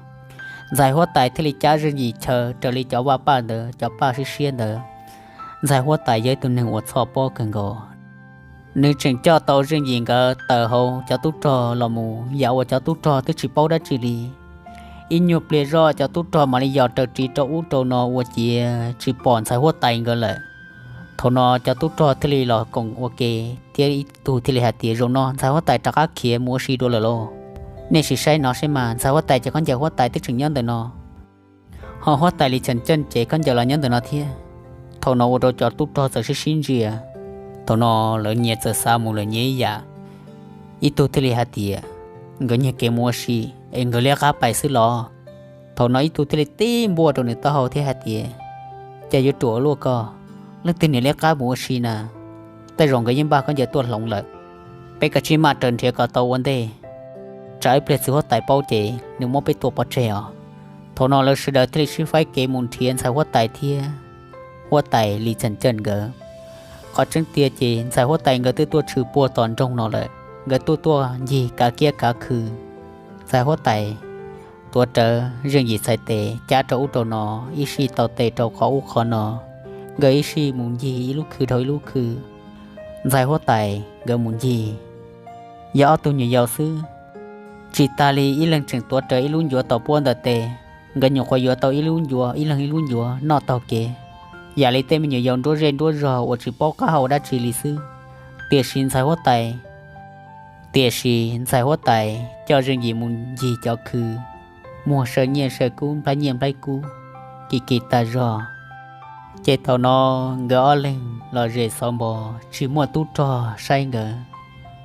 giải hóa tài thì li cha riêng gì chờ trở li cháu ba ba nữa cháu ba xí xiên nữa giải hóa tài với tụi nên uất xò po cần cầu nếu chừng cho tàu riêng gì cả tờ hồ cho tút trò lò mù dạo cho tút trò tức chỉ bao đã chỉ li in nhiều ple ro cho tút trò mà li dạo trở chỉ trâu út trâu nó uất chỉ bòn giải hóa tài cái lại thầu nó cho tút trò thì li lò cùng ok thì tụ thì li hạt tiền rồi nó giải hóa tài trả các kia mua xí đô lô nên chỉ sai nó sẽ mà giải hóa tài cho con giải hóa tài tức chừng nhân từ nó họ hóa tài li chân chân chế con giải là nhân từ nó thiê thầu nó rồi cho tút trò giờ sẽ xin gì à thầu nó lỡ nhẹ giờ sao mua lỡ nhẹ ya ít tụ thì li hạt tiền người nhẹ cái mua xí anh người liếcไปซื้อล้อthầu nó ít tụ thì li tim bùa rồi nữa tao thì hạt tiền chạy vô chỗ luôn co lúc tin này liếc mua xí nèแต่รองก็ยิ่งบ้าก็จะตัวหลงเลยไปกับชิมาเดินเที่ยวกับตัววันเดย์ใจเปลี่ยนสิว่าไต่เป้าเจนึกว่าไปตัวปอเจอทนเราสุดเที่ชิไฟเกมุนเทียนใส่ว่าไต่เทียว่าไต่ลีจันเจินเกอขอจึงเตียเจใส่ว่าไต่เกอตัวชื่อปัวตอนจงนอเลยเกอตัวยีกาเกียกาคือใส่ว่าไต่ตัวเจอเรื่องยีใส่เตจ้าเจ้าอุตโนอิชีเตาเตเจ้าขออุคอนอเกออิชีมุนยีลูกคือถอยลูกคือgiải hóa tài gỡ muốn gì giờ tôi nhiều giàu sư chỉ ta li ít lần chừng tua trời ít luôn vừa tàu buôn đời tề gần nhiều khoai vừa tàu ít luôn vừa ít lần ít luôn vừa nọ tàu kề giờ li tên mình nhiều giàu đua ren đua rò ở chỉ bao cá hậu đã chỉ li sư tiền xin giải hóa tài tiền xin giải hóa tài cho riêng gì muốn gì cho cứ mua sơ nhiên sơ cún phải nhiên phải cú kỳ kỳ ta rò chế tàu nó gỡ lên lò rễ xóm bò chỉ mua tút trò say ngờ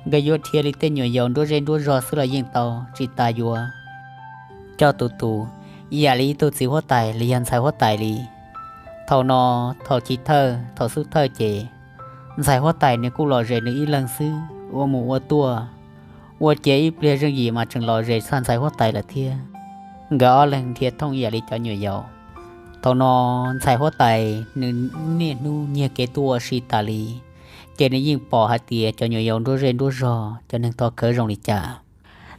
gây vô thiê li tên nhỏ dòng đua ren đua rò xưa là yên tàu chỉ ta vô cho tụ iya li tụ chỉ hóa tài li ăn sai hóa tài li tàu nó tàu chỉ thơ tàu sức thơ chế giải hóa tài nếu cô lò rễ nữa ít lần xứ ô mù ô tua ô chế ít bia riêng gì mà chừng lò rễ san giải hóa tài là thiê gỡ lên thiê thông iya li cho nhỏ dòng tàu nóใส่หัวไตเนี่ยนู่เนี่ยเกตัวชีตาลีเจนยิ่งปอหาเตียจะหน่วยยงด้วยเรนด้วยรอจะนึงต่อเคยรองลิจ่า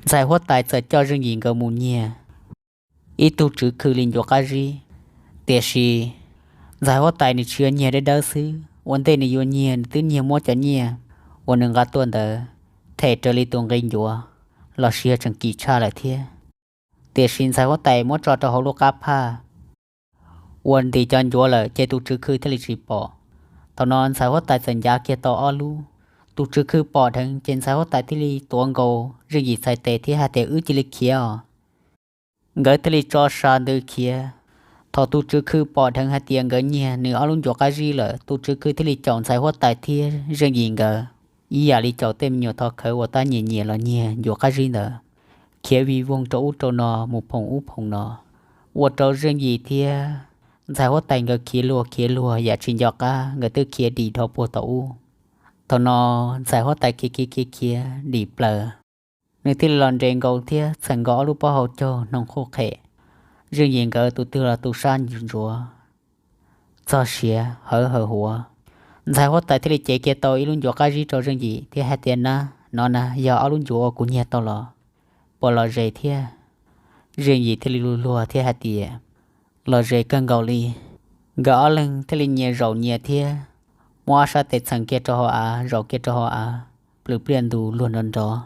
ใส่หัวไตจะเจ้าเรื่องยิงกับมูเนี่ยอีตูจือคือลินโยกาจีเตชีใส่หัวไตในเชื้อเนี่ยได้เด้อซื้อวันเตในโยเนี่ยตื้อเนี่ยมัวจะเนี่ยวันหนึ่งกัดตัวเด้อเทเจลิตรงกินยัวเราเชียจังกีชาละเทียเตชินใส่หัวไตมัวจอจะหัวลูกกาผ้าวันที่จันยัวเลยเจตุจือคือทะเลจีปอตอนนอนสายหัวใจสัญญาเกียต่ออ้อลูตุจือคือปอทั้งเจนสายหัวใจที่ลีตัวงโกเรื่องหยิบใส่เตที่หาเตอื้อจิลิเคียวเกิดทะเลจอชาเดือเคียทอตุจือคือปอทั้งหาเตียงเกินเนี่ยเหนืออ้อลุนจอกาจีเลยตุจือคือทะเลจอนสายหัวใจที่เรื่องหยิงเกออีอยาลีเจ้าเต็มอยู่ทอเคยว่าตาเนียละเนี่ยจอกาจีเนอเคียวีวงโจอุโจนอหมู่พงอุพงนอว่าโจเรื่องหยิบที่giải hóa tài người kia lùa giả trình dọc á người tư kia đi thọ bùa tàu thọ nó giải hóa tài kia đi plờ người tin lòn rèn gầu thia sẵn gõ lúc bao hậu cho nông khô khệ riêng gì ngờ tụ tư là tụ san dùn rùa cho xìa hở hùa giải hóa tài thì chế kia tàu luôn dọc á gì cho riêng gì thì hai tiền na nó na giờ ở luôn dùa của nhà tàu lò bỏ lò rề thia riêng gì thì lùa thì hai tiền lò rễ cân gạo li gõ lên thế li nhẹ rầu nhẹ thia mua sa tết sang kia cho họ rầu kia cho họ bự biển đủ luôn ấn đó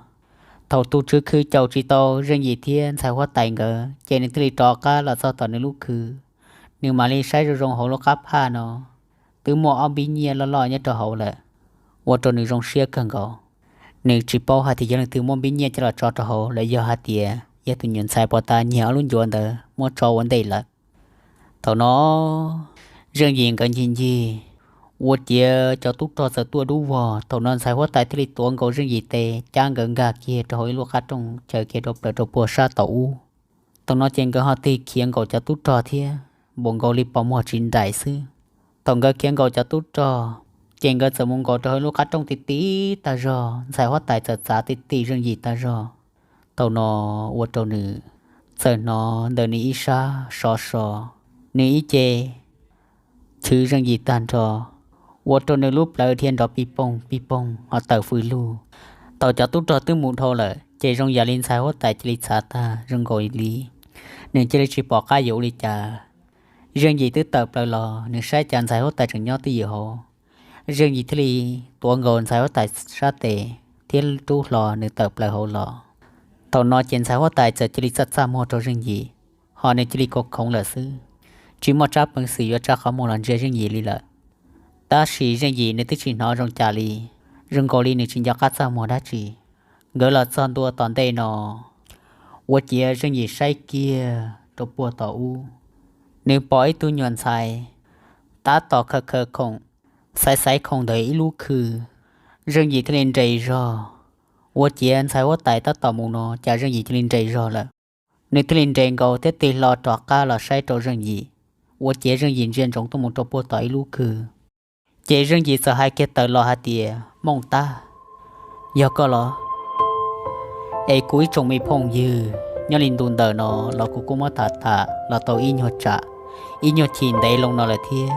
thầu tu trướcคือเจ้าจีโตเรื่องยี่เทียนใส่หัวไตเงอเจนที่ลีตอก้าเราต่อในลูกคือนึกมาลีใช้รงหัวลูกกับผ้าเนาะตื้อหมอเอาบิเนียละลอยเนี่ยจะหัวเลยว่าตัวนึงรงเชียกันก็นึกจีโป้หาที่ยังตื้อหมอบิเนียจะละจอจะหัวเลยยอหาเตียยตุนยนใส่ปอตาเนี่ยเอาลุ่นยวนเด้อหมอจอวันเดียละthầu nó riêng gì cần gì uất giờ cho tút trò sợ tua đu vò thầu non sai hóa tại thế tuồng cầu riêng gì tê trang gần gà kia cho hỏi luộc trong chờ kia đột đột đột bùa sa tàu thầu nó trên cái họ tì khiến cầu cho tút trò thia buồn cầu lip bỏ chín đại sư thầu cái khiến cầu cho tút trò trên cái sợ mong cầu cho hỏi luộc trong tí ta rò sai hóa tại sợ giá tí riêng gì ta rò thầu nó uất trâu nữ เสนอเดนิอิชาชอชอนิอิเจถือเรื่องยีตันจอวัวตัวในรูปเลยเทียนดอกปีปงเอาเต่าฟื้นลูต่อจากตุ๊ดตื้อหมูโทเลยเจรงยาลินสายหัวแต่จริตสาตาเรื่องโกยลีหนึ่งจริตชีปอกก้าอยู่ลิจาเรื่องยีตื้อเต่าเปล่าลอหนึ่งใช้จานสายหัวแต่ถึงยอดตีอยู่หอเรื่องยีทลีตัวเงินสายหัวแต่ชาเตเทียนตู้รอหนึ่งเต่าเปล่าหอรอต่อนอเจนสายหัวแต่จะจริตสัตว์สามโมตัวเรื่องยีหอในจริตกคงเหลือซื้อchỉ một trăm bằng sự choเขาmột lần chơi riêng gì li lợ ta chỉ riêng gì nên tức chỉ nói trong trà li riêng cô li nên chỉ cho các sao một đá chỉ gỡ là son tua toàn đây nó vật chia riêng gì say kia đồ bùa tàu u nếu bỏ tu nhuận sai ta tỏ khờ không sai không đợi lú khư riêng gì thì nên chạy rồi vật chia sai vật tại ta tỏ một nó chả riêng gì thì nên chạy rồi là nếu thì nên chạy cầu thế thì lo trọ ca là sai trọ riêng gì我接人引荐中都梦着波带路去，接人一次还给得了下跌梦大，有个了，ไอ้กุ้ยจงไม่พงยือยอลินดุนเดอเนาะเรากูมาตาเราโตอีหยดจะอีหยดถิ่นได้ลงนอละเทีย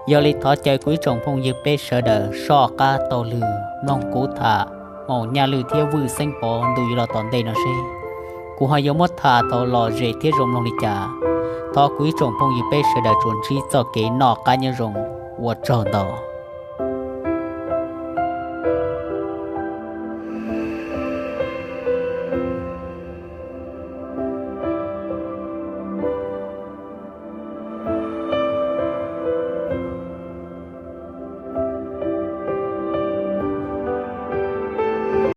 ยอลิทอใจกุ้ยจงพงยืเป้เสดชอกาโตลือน้องกูถามองญาลือเทียวือเส้นปอนดูอยู่เราตอนได้เนาะสิกูหายมดถาโตรอเจเทียรมลงนิจาthọ quý trọng phong y bê sẽ đã chuẩn trí cho kế nọ cá nhân rồng của trò đỏ